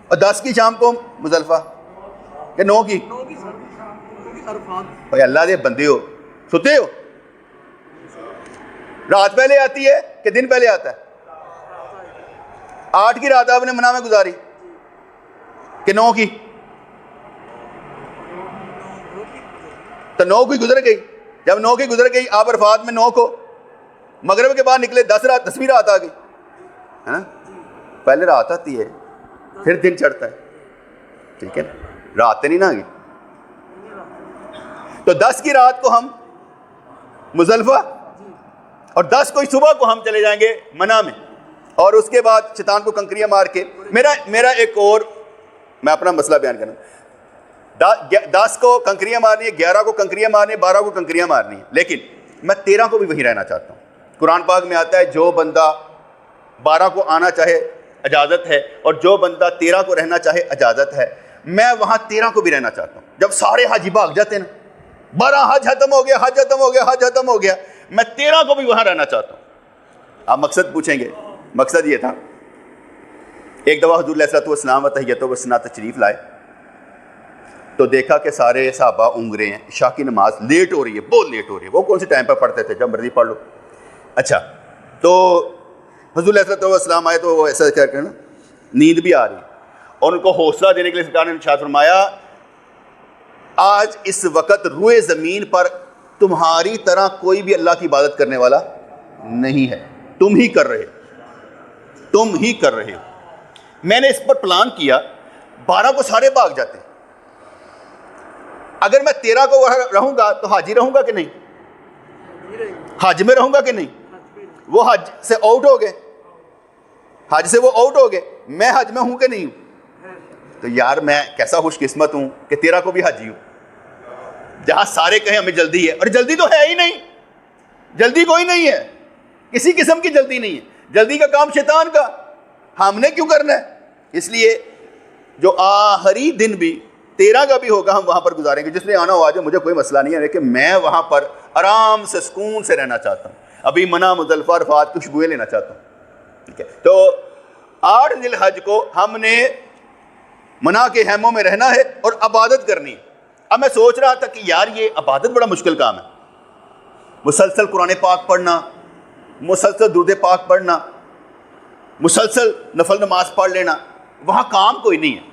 اور 10 کی شام کو مزدلفہ کہ 9 کی. بھائی اللہ دے بندے ہو, سوتے ہو. رات پہلے آتی ہے کہ دن پہلے آتا ہے؟ 8 کی رات آپ نے منع میں گزاری کہ 9 کی, تو 9 کی گزر گئی. جب 9 کی گزر گئی آپ عرفات میں 9 کو مغرب کے بعد نکلے, 10ویں رات آ گئی ہے نا. پہلے رات آتی ہے پھر دن چڑھتا ہے, ٹھیک ہے نا, رات تو نہیں نہ آ گئی. تو 10 کی رات کو ہم مزدلفہ اور 10 کو صبح کو ہم چلے جائیں گے منع میں, اور اس کے بعد شیطان کو کنکریاں مار کے میرا ایک اور میں اپنا مسئلہ بیان کرنا. 10 کو کنکریاں مارنی ہے, 11 کو کنکریاں مارنی ہے, 12 کو کنکریاں مارنی ہے, لیکن میں 13 کو بھی وہیں رہنا چاہتا ہوں. قرآن پاک میں آتا ہے جو بندہ 12 کو آنا چاہے اجازت ہے, اور جو بندہ 13 کو رہنا چاہے اجازت ہے. میں وہاں 13 کو بھی رہنا چاہتا ہوں. جب سارے حاجی بھاگ جاتے ہیں نا, 12 حج ختم ہو گیا, حج ختم ہو گیا, حج ختم ہو گیا, میں 13 کو بھی وہاں رہنا چاہتا ہوں. آپ مقصد پوچھیں گے, مقصد یہ تھا. ایک دفعہ حضور علیہ الصلوۃ والسلام تحیۃ و ثنا تشریف لائے تو دیکھا کہ سارے صحابہ اونگ رہے ہیں, عشاء کی نماز لیٹ ہو رہی ہے, بہت لیٹ ہو رہی ہے. وہ کون سے ٹائم پر پڑھتے تھے, جب مرضی پڑھ لو. اچھا, تو حضور علیہ الصلوۃ والسلام آئے تو وہ ایسا کیا کرنا, نیند بھی آ رہی, اور ان کو حوصلہ دینے کے لیے سرکار نے ارشاد فرمایا آج اس وقت روئے زمین پر تمہاری طرح کوئی بھی اللہ کی عبادت کرنے والا نہیں ہے, تم ہی کر رہے ہو. میں نے اس پر پلان کیا, 12 کو سارے بھاگ جاتے ہیں. اگر میں 13 کو رہوں گا تو حاجی رہوں گا کہ نہیں, حج میں رہوں گا کہ نہیں. وہ حج سے آؤٹ ہو گئے, میں حج میں ہوں کہ نہیں ہوں. تو یار میں کیسا خوش قسمت ہوں کہ 13 کو بھی حاجی ہوں, جہاں سارے کہیں ہمیں جلدی ہے, اور جلدی تو ہے ہی نہیں, جلدی کوئی نہیں ہے, کسی قسم کی جلدی نہیں ہے. جلدی کا کام شیطان کا, ہم نے کیوں کرنا ہے. اس لیے جو آخری دن بھی 13 کا بھی ہوگا ہم وہاں پر گزاریں گے. جس نے آنا ہو آ جائے, مجھے کوئی مسئلہ نہیں ہے, لیکن میں وہاں پر آرام سے سکون سے رہنا چاہتا ہوں. ابھی منع, مزدلفہ, عرفات کی خوشبوئیں لینا چاہتا ہوں. ٹھیک ہے, تو 8 ذی الحج کو ہم نے منع کے خیموں میں رہنا ہے اور عبادت کرنی ہے. اب میں سوچ رہا تھا کہ یار یہ عبادت بڑا مشکل کام ہے, مسلسل قرآن پاک پڑھنا, مسلسل درود پاک پڑھنا, مسلسل نفل نماز پڑھ لینا. وہاں کام کوئی نہیں ہے.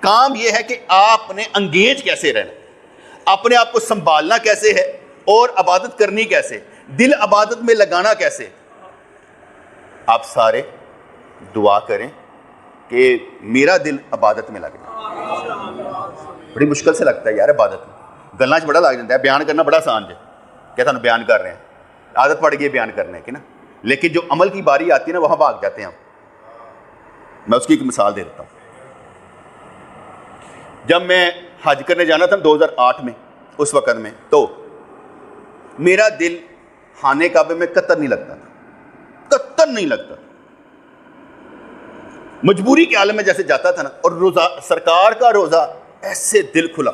کام یہ ہے کہ آپ نے انگیج کیسے رہنا, اپنے آپ کو سنبھالنا کیسے ہے, اور عبادت کرنی کیسے, دل عبادت میں لگانا کیسے. آپ سارے دعا کریں کہ میرا دل عبادت میں لگے. بڑی مشکل سے لگتا ہے یار عبادت میں, گلنا بڑا لگ جاتا ہے, بیان کرنا بڑا آسان ہے کہ تھانوں بیان کر رہے ہیں, عادت پڑ گئی بیان کرنے کی نا, لیکن جو عمل کی باری آتی ہے نا وہاں بھاگ جاتے ہیں ہم. میں اس کی ایک مثال دے دیتا ہوں. جب میں حج کرنے جانا تھا 2008 میں, اس وقت میں, تو میرا دل خانے کعبے میں قطر نہیں لگتا تھا, قطر نہیں لگتا. مجبوری کے عالم میں جیسے جاتا تھا نا, اور روزہ سرکار کا روزہ ایسے دل کھلا,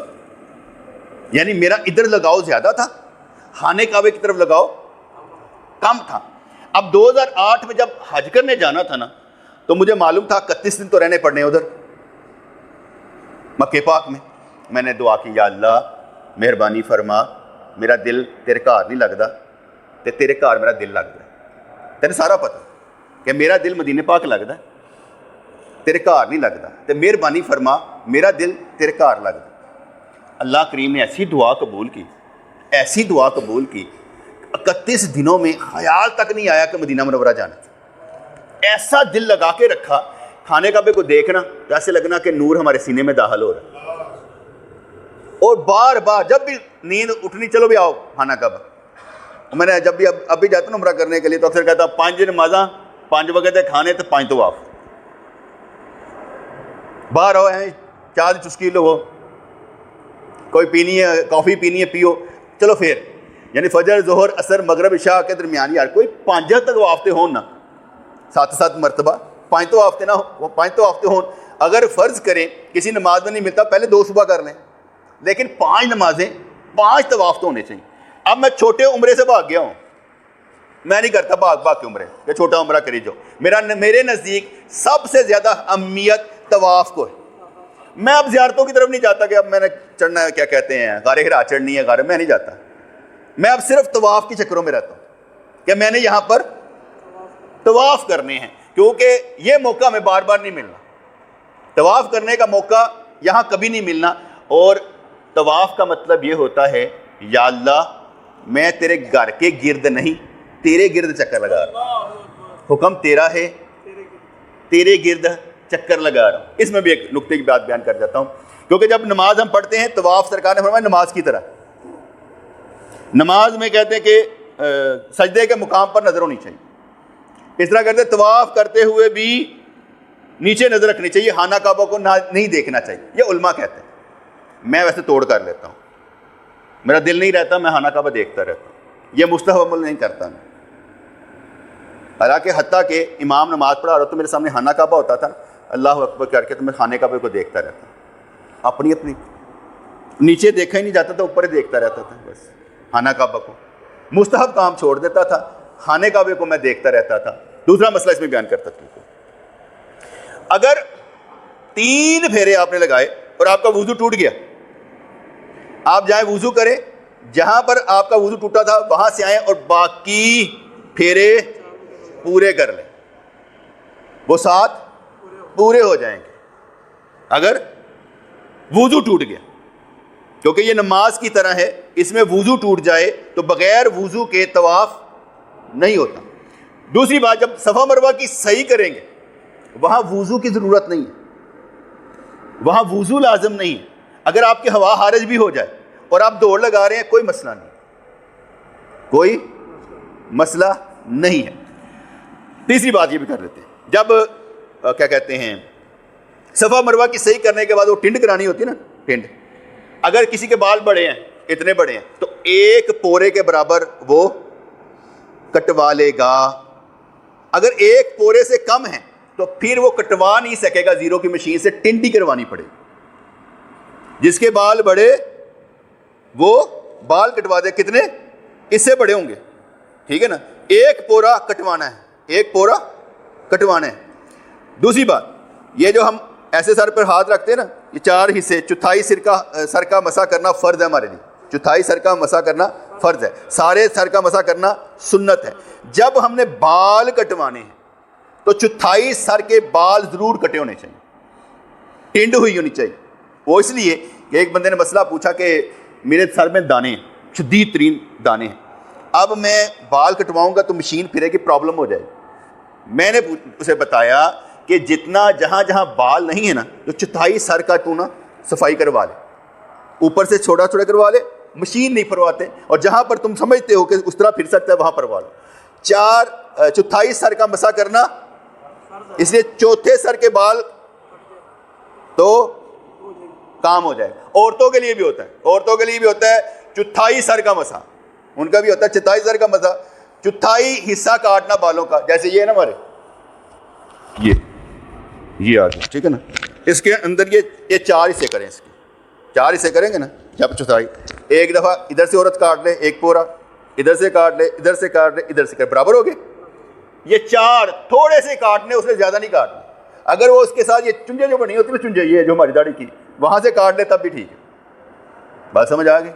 یعنی میرا ادھر لگاؤ زیادہ تھا, خانے کعبے کی طرف لگاؤ کم تھا. اب 2008 میں جب حج کرنے جانا تھا نا, تو مجھے معلوم تھا 31 دن تو رہنے پڑنے ادھر مکہ پاک میں. میں نے دعا کی, یا اللہ مہربانی فرما میرا دل تیرے گھر نہیں لگتا تے تیرے گھر میرا دل لگتا ہے. تینوں سارا پتہ کہ میرا دل مدینے پاک لگتا ہے, تیرے گھر نہیں لگتا, تے مہربانی فرما میرا دل تیرے گھر لگتا. اللہ کریم نے ایسی دعا قبول کی, ایسی دعا قبول کی, 31 دنوں میں خیال تک نہیں آیا کہ مدینہ منورہ جانا. ایسا دل لگا کے رکھا, کھانے کعبے کو دیکھنا تو ایسے لگنا کہ نور ہمارے سینے میں داخل ہو رہا ہے. اور بار بار جب بھی نیند اٹھنی, چلو بھی آؤ کھانا کعبہ. میں نے جب بھی اب بھی جاتا ہوں عمرہ کرنے کے لیے تو اکثر کہتا 5 نمازاں 5 وقت کھانے تو 5 طواف. باہر آؤ چائے کی چسکی لو, کوئی پینی ہے کافی پینی ہے پیو, چلو پھر یعنی فجر ظہر عصر مغرب عشاء کے درمیان یار کوئی 5 طواف تے ہون نا, 7 مرتبہ 5 طواف تے نہ ہو, 5 طواف تے ہون. اگر فرض کریں کسی نماز میں نہیں ملتا پہلے 2 صبح کر لیں, لیکن 5 نمازیں 5 طواف تو ہونے چاہیے. اب میں چھوٹے عمرے سے بھاگ گیا ہوں, میں نہیں کرتا بھاگ کے عمرے کہ چھوٹا عمرہ کری جاؤ. میرے نزدیک سب سے زیادہ اہمیت طواف کو ہے. میں اب زیارتوں کی طرف نہیں جاتا کہ اب میں نے چڑھنا ہے, کیا کہتے ہیں غار ہرا چڑھنی ہے غار, میں نہیں جاتا. میں اب صرف طواف کی چکروں میں رہتا ہوں کہ میں نے یہاں پر طواف کرنے ہیں, کیونکہ یہ موقع ہمیں بار بار نہیں ملنا. طواف کرنے کا موقع یہاں کبھی نہیں ملنا. اور طواف کا مطلب یہ ہوتا ہے یا اللہ میں تیرے گھر کے گرد نہیں تیرے گرد چکر لگا رہا ہوں, حکم تیرا ہے تیرے گرد چکر لگا رہا ہوں. اس میں بھی ایک نقطے کی بات بیان کر جاتا ہوں, کیونکہ جب نماز ہم پڑھتے ہیں طواف سرکار نے فرمایا نماز کی طرح. نماز میں کہتے ہیں کہ سجدے کے مقام پر نظر ہونی چاہیے. اس طرح کرتے طواف کرتے ہوئے بھی نیچے نظر رکھنی چاہیے, خانہ کعبہ کو نہیں دیکھنا چاہیے. یہ علماء کہتے ہیں. میں ویسے توڑ کر لیتا ہوں, میرا دل نہیں رہتا میں خانہ کعبہ دیکھتا رہتا ہوں, یہ مستحب عمل نہیں کرتا میں. حالانکہ حتیٰ کہ امام نماز پڑھا رہا تو میرے سامنے خانہ کعبہ ہوتا تھا, اللہ اکبر کر کے تو میں خانہ کعبہ کو دیکھتا رہتا ہوں. اپنی نیچے دیکھا ہی نہیں جاتا تھا, اوپر ہی دیکھتا رہتا تھا بس. خانہ کعبہ کو مستحب کام چھوڑ دیتا تھا, خانہ کعبے کو میں دیکھتا رہتا تھا. دوسرا مسئلہ اس میں بیان کرتا تھا, اگر 3 پھیرے آپ نے لگائے اور آپ کا وضو ٹوٹ گیا, آپ جائیں وضو کریں, جہاں پر آپ کا وضو ٹوٹا تھا وہاں سے آئیں اور باقی پھیرے پورے کر لیں, وہ 7 پورے ہو جائیں گے اگر وضو ٹوٹ گیا. کیونکہ یہ نماز کی طرح ہے, اس میں وضو ٹوٹ جائے تو بغیر وضو کے طواف نہیں ہوتا. دوسری بات, جب صفا مروہ کی صحیح کریں گے وہاں وضو کی ضرورت نہیں ہے, وہاں وضو لازم نہیں ہے. اگر آپ کی ہوا خارج بھی ہو جائے اور آپ دوڑ لگا رہے ہیں کوئی مسئلہ نہیں, کوئی مسئلہ نہیں ہے. تیسری بات یہ بھی کر لیتے ہیں, جب کیا کہتے ہیں صفا مروہ کی صحیح کرنے کے بعد وہ ٹنڈ کرانی ہوتی ہے نا, ٹنڈ, اگر کسی کے بال بڑے ہیں اتنے بڑے ہیں تو 1 پورے کے برابر وہ کٹوا لے گا. اگر 1 پورے سے کم ہے تو پھر وہ کٹوا نہیں سکے گا, زیرو کی مشین سے ٹنڈی کروانی پڑے گی. جس کے بال بڑے وہ بال کٹوا دے, کتنے اس سے بڑے ہوں گے, ٹھیک ہے نا. 1 پورا کٹوانا ہے, 1 پورا کٹوانا ہے. دوسری بات, یہ جو ہم ایسے سر پر ہاتھ رکھتے ہیں نا, یہ 4 حصے, چوتھائی سر کا مسح کرنا فرض ہے ہمارے لیے, چوتھائی سر کا مسح کرنا فرض ہے, سارے سر کا مسح کرنا سنت ہے. جب ہم نے بال کٹوانے ہیں تو چوتھائی سر کے بال ضرور کٹے ہونے چاہیے, ٹنڈ ہوئی ہونی چاہیے. وہ اس لیے کہ ایک بندے نے مسئلہ پوچھا کہ میرے سر میں دانے ہیں, شدید ترین دانے ہیں, اب میں بال کٹواؤں گا تو مشین پھرے کی پرابلم ہو جائے. میں نے اسے بتایا کہ جتنا جہاں جہاں بال نہیں ہے نا تو چوتھائی سر کا تو نا صفائی کروا لے, اوپر سے چھوٹا چھوٹا کروا لے, مشین نہیں پرواتے, اور جہاں پر تم سمجھتے ہو کہ اس طرح پھر سکتا ہے وہاں پروا لو. چوتھائی سر کا مسح کرنا, اس لیے چوتھے سر کے بال تو کام ہو جائے. عورتوں کے لیے بھی ہوتا ہے, عورتوں کے لیے بھی ہوتا ہے چوتھائی سر کا مسح, ان کا بھی ہوتا ہے چوتھائی سر کا مسح. چوتھائی حصہ کاٹنا بالوں کا, جیسے یہ ہے نا ہمارے یہ آ گیا, ٹھیک ہے نا. اس کے اندر یہ 4 حصے کریں, اس کے 4 حصے کریں گے نا. جب چوتھائی ایک دفعہ ادھر سے عورت کاٹ لے 1 پورا, ادھر سے کاٹ لے, ادھر سے کاٹ لے, ادھر سے کاٹ, برابر ہو گئے. یہ 4 تھوڑے سے کاٹنے, اس سے زیادہ نہیں کاٹنے. اگر وہ اس کے ساتھ یہ چنجے جو بنی ہوتی ہے نا, چنجے یہ جو ہماری داڑھی کی, وہاں سے کاٹ لے تب بھی ٹھیک ہے. بات سمجھ آ گئی؟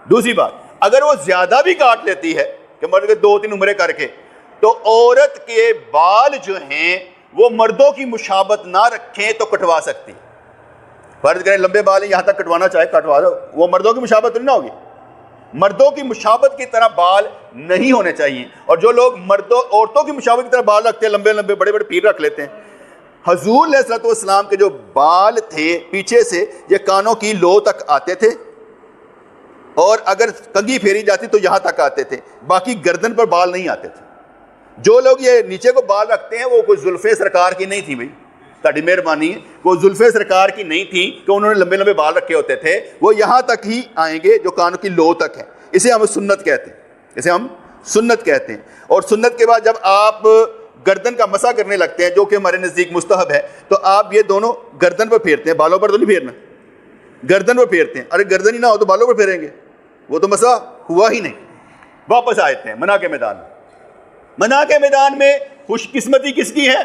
دوسری بات، اگر وہ زیادہ بھی کاٹ لیتی ہے کہ مطلب کہ 2-3 عمرے کر کے، تو عورت کے بال جو ہیں وہ مردوں کی مشابہت نہ رکھیں تو کٹوا سکتی. فرض کریں لمبے بال ہیں، یہاں تک کٹوانا چاہے کٹوا دو، وہ مردوں کی مشابہت نہیں نہ ہوگی. مردوں کی مشابہت کی طرح بال نہیں ہونے چاہیے. اور جو لوگ عورتوں کی مشابہت کی طرح بال رکھتے ہیں، لمبے لمبے بڑے بڑے پیر رکھ لیتے ہیں، حضور علیہ الصلوۃ والسلام کے جو بال تھے پیچھے سے یہ کانوں کی لو تک آتے تھے، اور اگر کنگھی پھیری جاتی تو یہاں تک آتے تھے، باقی گردن پر بال نہیں آتے تھے. جو لوگ یہ نیچے کو بال رکھتے ہیں وہ کوئی زلفیں سرکار کی نہیں تھی. بھائی تاڑی مہربانی ہے، وہ زلفیں سرکار کی نہیں تھی کہ انہوں نے لمبے لمبے بال رکھے ہوتے تھے، وہ یہاں تک ہی آئیں گے جو کانوں کی لو تک ہے. اسے ہم سنت کہتے ہیں، اسے ہم سنت کہتے ہیں. اور سنت کے بعد جب آپ گردن کا مسح کرنے لگتے ہیں جو کہ ہمارے نزدیک مستحب ہے، تو آپ یہ دونوں گردن پر پھیرتے ہیں، بالوں پر تو نہیں پھیرنا، گردن پر پھیرتے ہیں. ارے گردن ہی نہ ہو تو بالوں پر پھیریں گے، وہ تو مسح ہوا ہی نہیں. واپس آتے ہیں منع کے میدان میں. منع کے میدان میں خوش قسمتی کس کی ہے؟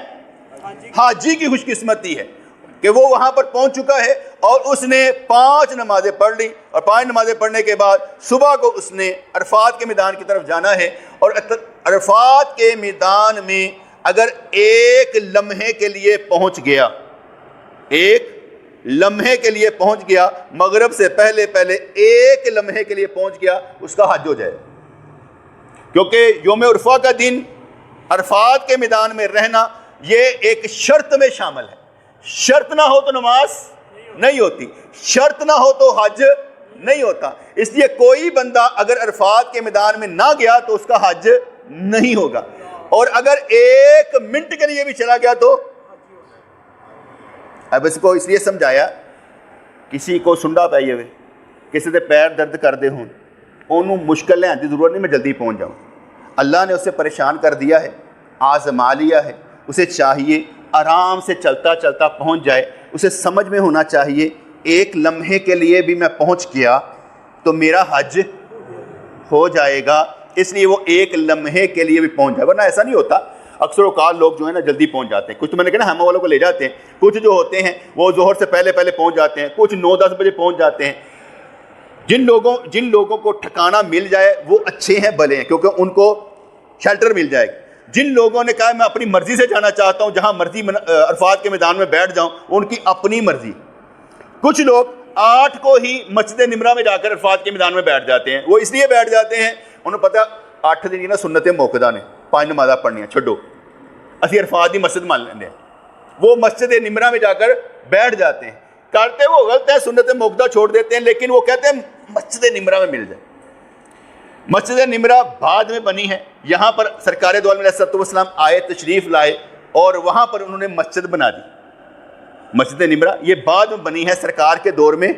حاجی کی خوش قسمتی ہے کہ وہ وہاں پر پہنچ چکا ہے اور اس نے 5 نمازیں پڑھ لی، اور 5 نمازیں پڑھنے کے بعد صبح کو اس نے عرفات کے میدان کی طرف جانا ہے. اور عرفات کے میدان میں اگر ایک لمحے کے لیے پہنچ گیا، ایک لمحے کے لیے پہنچ گیا، مغرب سے پہلے ایک لمحے کے لیے پہنچ گیا، اس کا حج ہو جائے. کیونکہ یوم عرفہ کا دن عرفات کے میدان میں رہنا یہ ایک شرط میں شامل ہے. شرط نہ ہو تو نماز نہیں ہوتی، شرط نہ ہو تو حج نہیں ہوتا. اس لیے کوئی بندہ اگر عرفات کے میدان میں نہ گیا تو اس کا حج نہیں ہوگا، اور اگر 1 منٹ کے لیے بھی چلا گیا تو. اب اس کو اس لیے سمجھایا، کسی کو سنڈا پائیے ہوئے، کسی دے پیر درد کر دے ہوں، انہوں مشکل لینے کی ضرورت نہیں میں جلدی پہنچ جاؤں. اللہ نے اسے پریشان کر دیا ہے، آزما لیا ہے، اسے چاہیے آرام سے چلتا چلتا پہنچ جائے. اسے سمجھ میں ہونا چاہیے ایک لمحے کے لیے بھی میں پہنچ گیا تو میرا حج ہو جائے گا. اس لیے وہ ایک لمحے کے لیے بھی پہنچ جائے، ورنہ ایسا نہیں ہوتا. اکثر اوقات لوگ جو ہے نا جلدی پہنچ جاتے ہیں. کچھ تو میں نے کہا نا ہم والوں کو لے جاتے ہیں، کچھ جو ہوتے ہیں وہ ظہر سے پہلے پہنچ جاتے ہیں، کچھ 9-10 بجے پہنچ جاتے ہیں. جن لوگوں کو ٹھکانہ مل جائے وہ اچھے ہیں، بھلے ہیں، کیونکہ ان کو شیلٹر مل جائے گا. جن لوگوں نے کہا میں اپنی مرضی سے جانا چاہتا ہوں، جہاں مرضی عرفات کے میدان میں بیٹھ جاؤں، ان کی اپنی مرضی. کچھ لوگ 8 کو ہی مسجد نمرہ میں جا کر عرفات کے میدان میں بیٹھ جاتے ہیں. وہ اس لیے بیٹھ جاتے ہیں، انہیں پتہ 8 دن کی نا سنتیں موقعہ نے 5 نمازیں پڑھنی ہیں، چھڈو اسی عرفات کی مسجد مان لیں. وہ مسجد نمرہ میں جا کر بیٹھ جاتے ہیں. کرتے وہ غلط ہے، سنت موقعہ چھوڑ دیتے ہیں، لیکن وہ کہتے ہیں مسجد نمرہ میں مل جائے. مسجد نمرہ بعد میں بنی ہے. یہاں پر سرکار دو عالم علیہ السلام آئے، تشریف لائے، اور وہاں پر انہوں نے مسجد بنا دی. مسجد نمرہ یہ بعد میں بنی ہے، سرکار کے دور میں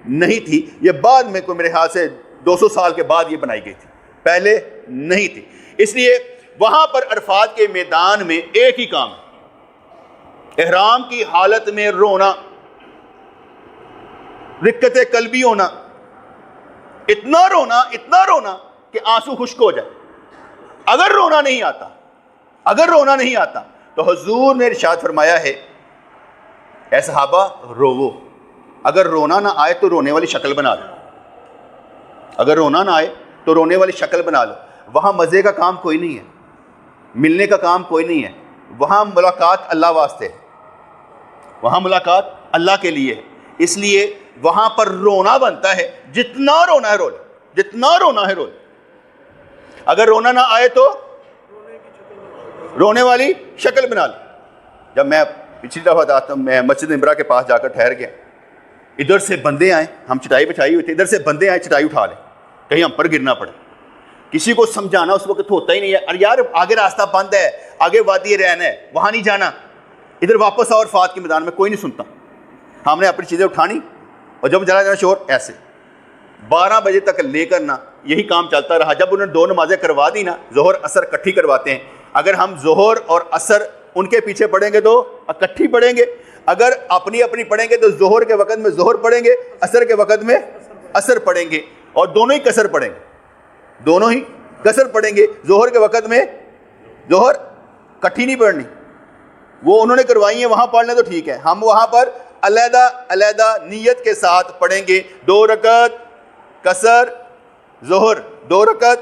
نہیں تھی. یہ بعد میں کوئی میرے خیال سے 200 سال کے بعد یہ بنائی گئی تھی، پہلے نہیں تھی. اس لیے وہاں پر عرفات کے میدان میں ایک ہی کام ہے، احرام کی حالت میں رونا، رقت قلبی ہونا، اتنا رونا کہ آنسو خشک ہو جائے. اگر رونا نہیں آتا تو حضور نے ارشاد فرمایا ہے اے صحابہ روو. اگر رونا نہ آئے تو رونے والی شکل بنا لو، اگر رونا نہ آئے تو رونے والی شکل بنا لو. وہاں مزے کا کام کوئی نہیں ہے، ملنے کا کام کوئی نہیں ہے. وہاں ملاقات اللہ واسطے ہے، وہاں ملاقات اللہ کے لیے ہے. اس لیے وہاں پر رونا بنتا ہے. جتنا رونا ہے رو لے. اگر رونا نہ آئے تو رونے والی شکل بنا لو. جب میں پچھلی دفعہ میں مسجد نمرہ کے پاس جا کر ٹھہر گیا، ادھر سے بندے آئے، ہم چٹائی بچھائی ہوئی تھی، ادھر سے بندے آئے چٹائی اٹھا لیں، کہیں ہم پر گرنا پڑے. کسی کو سمجھانا اس وقت ہوتا ہی نہیں ہے. ارے یار آگے راستہ بند ہے، آگے وادی رین ہے، وہاں نہیں جانا، ادھر واپس آؤ عرفات کے میدان میں. کوئی نہیں سنتا. ہم نے اپنی چیزیں اٹھانی اور جب جانا شور ایسے 12 بجے تک لے کر نا یہی کام چلتا رہا. جب انہوں نے 2 نمازیں کروا دی نا، ظہر اثر اکٹھی کرواتے ہیں. اگر ہم ظہر اور اثر ان کے پیچھے پڑھیں گے تو اکٹھی پڑھیں گے، اگر اپنی پڑھیں گے تو ظہر کے وقت میں ظہر پڑھیں گے، اثر کے وقت میں اثر پڑھیں گے، اور دونوں ہی کسر پڑھیں گے. ظہر کے وقت میں ظہر کٹھی نہیں پڑھنی. وہ انہوں نے کروائی ہیں، وہاں پڑھ لیں تو ٹھیک ہے. ہم وہاں پر علیحدہ نیت کے ساتھ پڑھیں گے. 2 رکعت قصر ظہر 2 رکعت،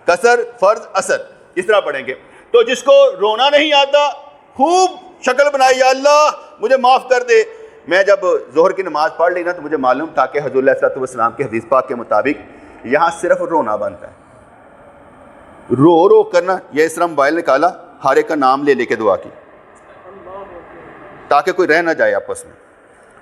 قصر، فرض، اثر، اس طرح پڑھیں گے. تو جس کو رونا نہیں آتا خوب شکل بنائی، یا اللہ مجھے معاف کر دے. میں جب ظہر کی نماز پڑھ لی نا تو مجھے معلوم تھا کہ حضور علیہ الصلوۃ والسلام کی حدیث پاک کے مطابق یہاں صرف رونا بنتا ہے، رو رو کرنا. یہ اس طرح موبائل نکالا، ہر ایک کا نام لے لے کے دعا کی تاکہ کوئی رہ نہ جائے آپس میں.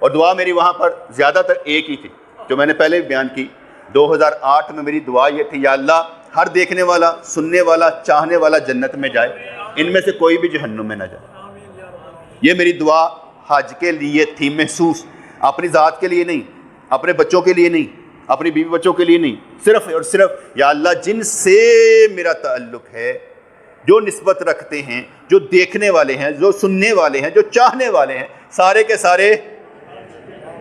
اور دعا میری وہاں پر زیادہ تر ایک ہی تھی جو میں نے پہلے بھی بیان کی. 2008 میں میری دعا یہ تھی، یا اللہ ہر دیکھنے والا، سننے والا، چاہنے والا جنت میں جائے، ان میں سے کوئی بھی جہنم میں نہ جائے. یہ میری دعا حج کے لیے تھی محسوس، اپنی ذات کے لیے نہیں، اپنے بچوں کے لیے نہیں، اپنی بیوی بچوں کے لیے نہیں، صرف اور صرف یا اللہ جن سے میرا تعلق ہے، جو نسبت رکھتے ہیں، جو دیکھنے والے ہیں، جو سننے والے ہیں، جو چاہنے والے ہیں، سارے کے سارے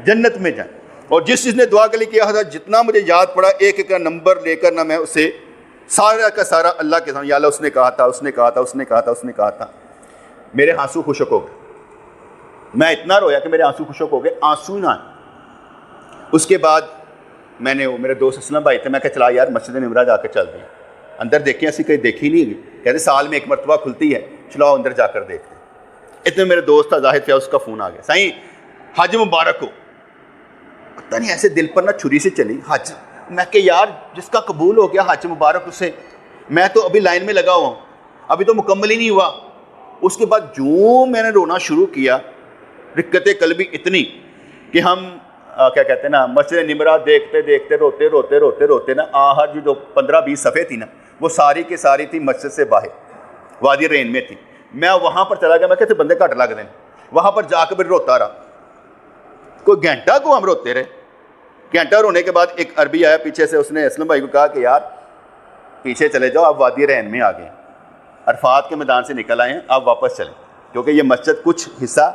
جنت میں جائیں. اور جس نے دعا کے لیے کیا تھا، جتنا مجھے یاد پڑا ایک ایک کا نمبر لے کر نہ میں اسے سارا کا سارا اللہ کے سامنے، یا اللہ اس نے کہا تھا، اس نے کہا تھا، اس نے کہا تھا، اس نے کہا تھا. میرے آنسو خشک ہو گئے، میں اتنا رویا کہ میرے آنسو خشک ہو گئے، آنسو نہ آئے. اس کے بعد میں نے میرے دوست اسلم بھائی تھے، میں کہا چلا یار مسجد نمرہ جا کے چلتے ہیں. اندر دیکھیں ایسی کہیں دیکھی نہیں گئی، کہتے سال میں 1 مرتبہ کھلتی ہے، چلاؤ اندر جا کر دیکھتے. اتنے میرے دوست تھا زاہد فیاض، اس کا فون آ گیا، سائیں حج مبارک ہو. پتہ نہیں ایسے دل پر نہ چھری سے چلی حج. میں کہ یار جس کا قبول ہو گیا حج مبارک اسے، میں تو ابھی لائن میں لگا ہوا ہوں، ابھی تو مکمل ہی نہیں ہوا. اس کے بعد جو میں نے رونا شروع کیا، رقت قلبی اتنی کہ ہم کیا کہتے ہیں نا، مسجد نمرہ دیکھتے دیکھتے روتے روتے روتے روتے نا، آخر جو 15-20 صفحے تھی نا، وہ ساری کی ساری تھی مسجد سے باہر وادی رین میں تھی. میں وہاں پر چلا گیا، میں کہتے بندے گھٹ لگ دیں. وہاں پر جا کے پھر روتا رہا، کوئی گھنٹہ کو ہم روتے رہے. گھنٹہ رونے کے بعد ایک عربی آیا پیچھے سے، اس نے اسلم بھائی کو کہا کہ یار پیچھے چلے جاؤ، آپ وادی رین میں آ گئے، عرفات کے میدان سے نکل آئے ہیں، آپ واپس چلیں، کیونکہ یہ مسجد کچھ حصہ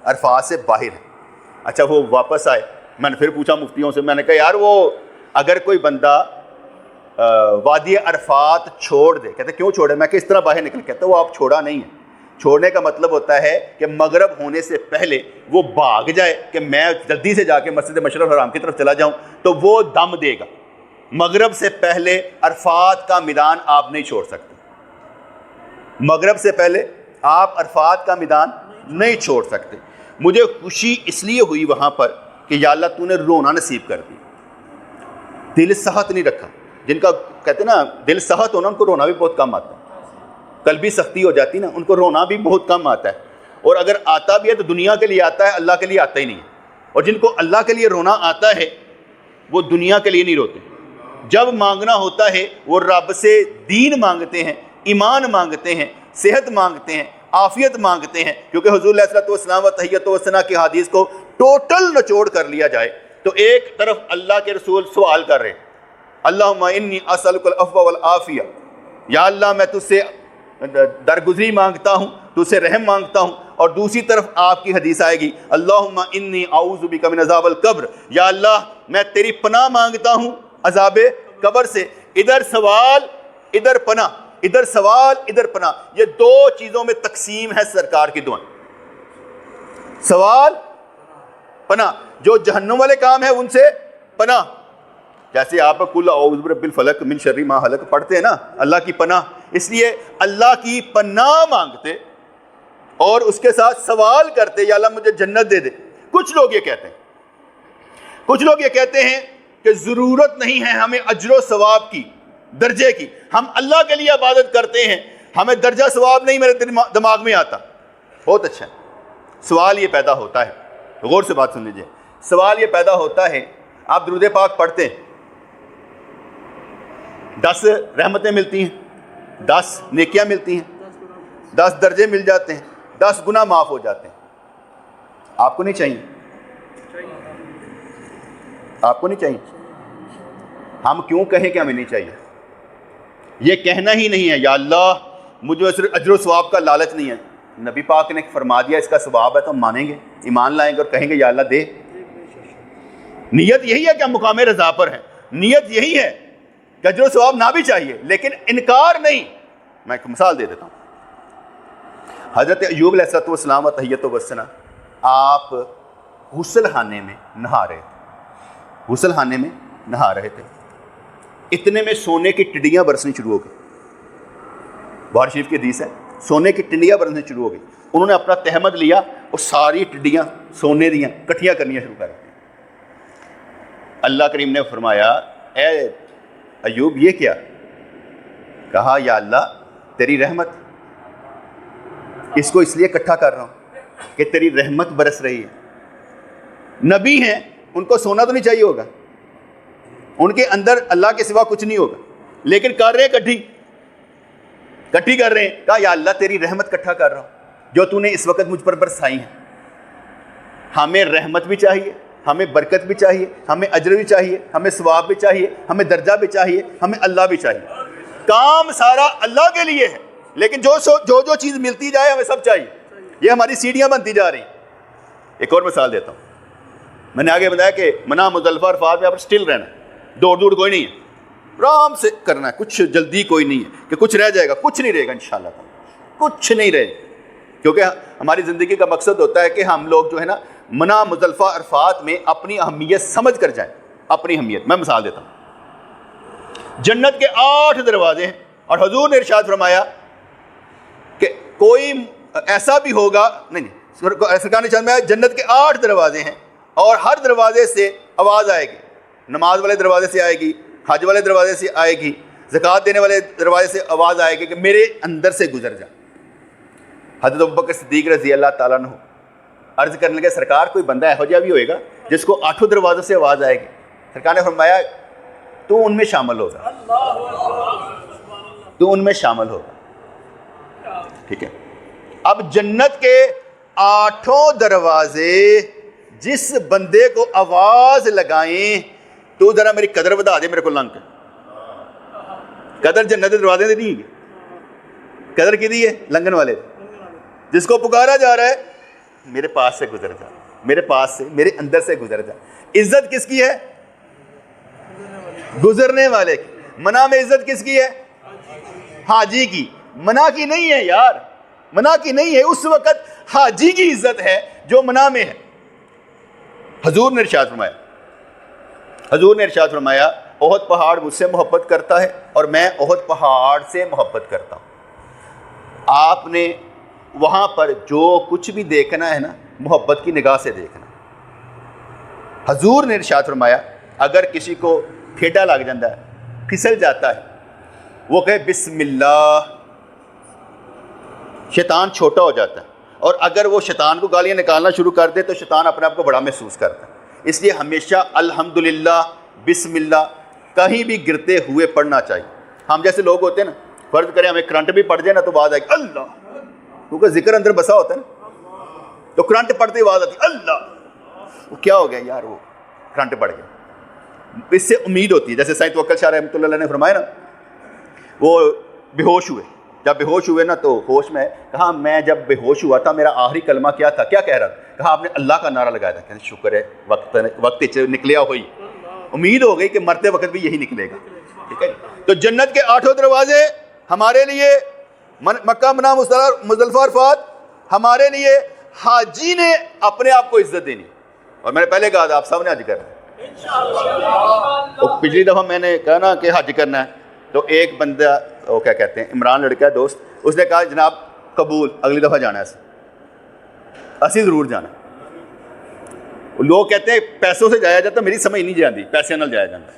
عرفات سے باہر ہے. اچھا وہ واپس آئے، میں نے پھر پوچھا مفتیوں سے، میں نے کہا یار وہ اگر کوئی بندہ وادی عرفات چھوڑ دے، کہتے کیوں چھوڑے؟ میں کہ اس طرح باہر نکل، کہتے وہ آپ چھوڑا نہیں ہے. چھوڑنے کا مطلب ہوتا ہے کہ مغرب ہونے سے پہلے وہ بھاگ جائے کہ میں جلدی سے جا کے مسجد مشرف حرام کی طرف چلا جاؤں، تو وہ دم دے گا. مغرب سے پہلے عرفات کا میدان آپ نہیں چھوڑ سکتے. مغرب سے پہلے آپ عرفات کا میدان نہیں چھوڑ سکتے. مجھے خوشی اس لیے ہوئی وہاں پر کہ یا اللہ تو نے رونا نصیب کر دی، دل سخت نہیں رکھا. جن کا کہتے ہیں نا دل سخت ہونا، ان کو رونا بھی بہت کم آتا ہے. قلبی سختی ہو جاتی نا، ان کو رونا بھی بہت کم آتا ہے. اور اگر آتا بھی ہے تو دنیا کے لیے آتا ہے، اللہ کے لیے آتا ہی نہیں ہے. اور جن کو اللہ کے لیے رونا آتا ہے وہ دنیا کے لیے نہیں روتے. جب مانگنا ہوتا ہے وہ رب سے دین مانگتے ہیں، ایمان مانگتے ہیں، صحت مانگتے ہیں، عافیت مانگتے ہیں. کیونکہ حضور علیہ الصلوۃ والسلام و تحیۃ و ثنا کی حدیث کو ٹوٹل نچوڑ کر لیا جائے تو ایک طرف اللہ کے رسول سوال کر رہے ہیں، اللہم انی اسألک العفو والعافیہ، یا اللہ میں تجھ سے درگزری مانگتا ہوں، تجھ سے رحم مانگتا ہوں. اور دوسری طرف آپ کی حدیث آئے گی، اللہم انی اعوذ بک من عذاب القبر، یا اللہ میں تیری پناہ مانگتا ہوں عذاب قبر سے. ادھر سوال ادھر پناہ، ادھر سوال ادھر پناہ. یہ 2 چیزوں میں تقسیم ہے سرکار کی دعائیں، سوال پناہ. جو جہنم والے کام ہیں ان سے پناہ، جیسے آپ کل اعوذ برب الفلق من شر ما خلق پڑھتے ہیں نا، اللہ کی پناہ. اس لیے اللہ کی پناہ مانگتے اور اس کے ساتھ سوال کرتے، یا اللہ مجھے جنت دے دے. کچھ لوگ یہ کہتے ہیں کہ ضرورت نہیں ہے ہمیں اجر و ثواب کی، درجے کی. ہم اللہ کے لیے عبادت کرتے ہیں، ہمیں درجہ ثواب نہیں میرے دماغ میں آتا. بہت اچھا. سوال یہ پیدا ہوتا ہے، غور سے بات سن لیجئے. سوال یہ پیدا ہوتا ہے، آپ درود پاک پڑھتے ہیں، 10 رحمتیں ملتی ہیں، 10 نیکیاں ملتی ہیں، 10 درجے مل جاتے ہیں، 10 گناہ معاف ہو جاتے ہیں. آپ کو نہیں چاہیے؟ آپ کو نہیں چاہیے؟ ہم کیوں کہیں کہ ہمیں نہیں چاہیے؟ یہ کہنا ہی نہیں ہے یا اللہ مجھے صرف اجر و ثواب کا لالچ نہیں ہے. نبی پاک نے فرما دیا اس کا ثواب ہے تو ہم مانیں گے، ایمان لائیں گے اور کہیں گے یا اللہ دے. نیت یہی ہے کہ ہم مقام رضا پر ہیں. نیت یہی ہے کہ اجر و ثواب نہ بھی چاہیے لیکن انکار نہیں. میں ایک مثال دے دیتا ہوں. حضرت ایوب علیہ الصلوۃ والسلام و تحیۃ و ثنا، آپ غسل خانے میں نہا رہے تھے، غسل خانے میں نہا رہے تھے. اتنے میں سونے کی ٹڈیاں برسنی شروع ہو گئی. بخاری شریف کی حدیث ہے, سونے کی ٹڈیاں برسنی شروع ہو گئی. انہوں نے اپنا تہمد لیا اور ساری ٹڈیاں سونے دیاں کٹھیاں کرنی شروع کر دی. اللہ کریم نے فرمایا اے ایوب یہ کیا؟ کہا یا اللہ تیری رحمت, اس کو اس لیے اکٹھا کر رہا ہوں کہ تیری رحمت برس رہی ہے. نبی ہیں, ان کو سونا تو نہیں چاہیے ہوگا, ان کے اندر اللہ کے سوا کچھ نہیں ہوگا, لیکن کر رہے ہیں کٹھی کر رہے ہیں. کہا یا اللہ تیری رحمت اکٹھا کر رہا ہوں جو تو نے اس وقت مجھ پر برسائی ہے. ہمیں رحمت بھی چاہیے, ہمیں برکت بھی چاہیے, ہمیں اجر بھی چاہیے, ہمیں ثواب بھی چاہیے, ہمیں درجہ بھی چاہیے, ہمیں اللہ بھی چاہیے. کام سارا اللہ کے لیے ہے, لیکن جو چیز ملتی جائے ہمیں سب چاہیے. یہ ہماری سیڑھیاں بنتی جا رہی ہیں. ایک اور مثال دیتا ہوں. میں نے آگے بتایا کہ منع مزدلفہ عرفات میں آپ اسٹل رہنا ہے, دوڑ کوئی نہیں ہے, آرام سے کرنا ہے, کچھ جلدی کوئی نہیں ہے کہ کچھ رہ جائے گا, کچھ نہیں رہے گا انشاءاللہ تعالی, کچھ نہیں رہے گا. کیونکہ ہماری زندگی کا مقصد ہوتا ہے کہ ہم لوگ جو ہے نا منع مزدلفہ عرفات میں اپنی اہمیت سمجھ کر جائیں, اپنی اہمیت. میں مثال دیتا ہوں. جنت کے 8 دروازے ہیں اور حضور نے ارشاد فرمایا کہ کوئی ایسا بھی ہوگا, نہیں سرکار نے فرمایا جنت کے 8 دروازے ہیں اور ہر دروازے سے آواز آئے گی. نماز والے دروازے سے آئے گی, حج والے دروازے سے آئے گی, زکوٰۃ دینے والے دروازے سے آواز آئے گی کہ میرے اندر سے گزر جا. حضرت ابوبکر صدیق رضی اللہ تعالیٰ عنہ عرض کرنے لگے سرکار کوئی بندہ یہو جہا بھی ہوئے گا جس کو 8 دروازوں سے آواز آئے گی. سرکار نے فرمایا تو ان میں شامل ہوگا, تو ان میں شامل ہوگا. ٹھیک ہے. اب جنت کے 8 دروازے جس بندے کو آواز لگائیں تو ذرا میری قدر بتا دے, میرے کو لنگ قدر جنت کے دروازے نہیں ہے, قدر کی دی ہے لنگن والے. جس کو پکارا جا رہا ہے میرے پاس سے گزر جا, میرے پاس سے, میرے اندر سے گزر جا. عزت کس کی ہے؟ گزرنے والے کی. منع میں عزت کس کی ہے؟ حاجی کی. منع کی نہیں ہے یار, منع کی نہیں ہے. اس وقت حاجی کی عزت ہے جو منع میں ہے. حضور نے ارشاد فرمایا احد پہاڑ مجھ سے محبت کرتا ہے اور میں احد پہاڑ سے محبت کرتا ہوں. آپ نے وہاں پر جو کچھ بھی دیکھنا ہے نا محبت کی نگاہ سے دیکھنا. حضور نے ارشاد فرمایا اگر کسی کو ٹھیڈا لگ جاتا ہے, پھسل جاتا ہے, وہ کہے بسم اللہ, شیطان چھوٹا ہو جاتا ہے. اور اگر وہ شیطان کو گالیاں نکالنا شروع کر دے تو شیطان اپنے آپ کو بڑا محسوس کرتا ہے. اس لیے ہمیشہ الحمدللہ بسم اللہ کہیں بھی گرتے ہوئے پڑھنا چاہیے. ہم جیسے لوگ ہوتے ہیں نا, فرض کریں ہمیں کرنٹ بھی پڑ جائے نا تو آواز آئے گی اللہ, کیونکہ ذکر اندر بسا ہوتا ہے نا, تو کرنٹ پڑتے آواز آتی اللہ. وہ کیا ہو گیا یار, وہ کرنٹ پڑ گیا. اس سے امید ہوتی ہے. جیسے سید توکل شاہ رحمۃ اللہ علیہ نے فرمایا نا, وہ بے ہوش ہوئے, جب بے ہوش ہوئے نا تو ہوش میں کہا میں جب بے ہوش ہوا تھا میرا آخری کلمہ کیا تھا, کیا کہہ رہا تھا؟ کہا آپ نے اللہ کا نعرہ لگایا تھا. کہتے شکر ہے وقت نکلیا ہوئی, امید ہو گئی کہ مرتے وقت بھی یہی نکلے گا. ٹھیک ہے. تو جنت کے 8 دروازے ہمارے لیے, مکہ منع مزدلفہ عرفات ہمارے لیے, حاجی نے اپنے آپ کو عزت دینی. اور میں نے پہلے کہا تھا آپ سب نے حج کرنا ہے. پچھلی دفعہ میں نے کہا نا کہ حج کرنا ہے, تو ایک بندہ وہ کیا کہتے ہیں عمران لڑکا ہے دوست, اس نے کہا جناب قبول, اگلی دفعہ جانا ہے اسی ضرور جانا. لوگ کہتے ہیں پیسوں سے جایا جاتا, میری سمجھ نہیں جاتی پیسے نہ جایا جاتا,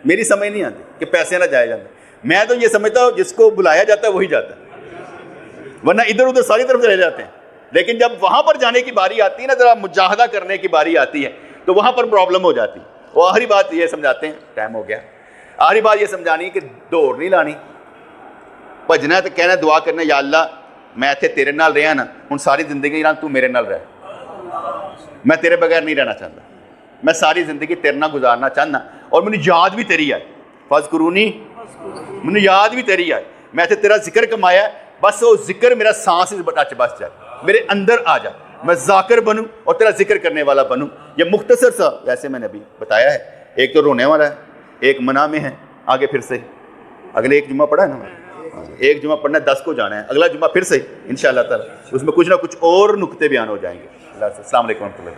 میری سمجھ نہیں آتی کہ پیسے نہ جایا جاتا. میں تو یہ سمجھتا ہوں جس کو بلایا جاتا ہے وہی جاتا ہے, ورنہ ادھر ادھر ساری طرف چلے جاتے ہیں. لیکن جب وہاں پر جانے کی باری آتی ہے نا, ذرا مجاہدہ کرنے کی باری آتی ہے, تو وہاں پر پرابلم ہو جاتی ہے. وہ آخری بات یہ سمجھاتے ہیں, ٹائم ہو گیا, آخری بات یہ سمجھانی کہ دوڑ نہیں لانی, بھجنا تو کہنا دعا کرنا یا اللہ میں اتنے تیرے نال رہا نا, ہوں ساری زندگی تو میرے نال رہ, میں تیرے بغیر نہیں رہنا چاہتا, میں ساری زندگی تیرے نال گزارنا چاہنا, اور مجھے یاد بھی تیری آئی, فذکرونی, مجھے یاد بھی تیری آئی, میں اتنے تیرا ذکر کمایا ہے, بس وہ ذکر میرا سانس بس جائے, میرے اندر آ جائے, میں ذاکر بنوں اور تیرا ذکر کرنے والا بنوں. یہ مختصر سا ویسے میں نے ابھی بتایا ہے, ایک تو رونے والا ہے, ایک منع میں ہے, آگے پھر سے اگلے ایک جمعہ پڑھا ہے نا, ایک جمعہ پڑھنا ہے, 10 کو جانا ہے, اگلا جمعہ پھر سے انشاءاللہ تعالی اس میں کچھ نہ کچھ اور نکتے بیان ہو جائیں گے. السلام علیکم ورحمۃ اللہ.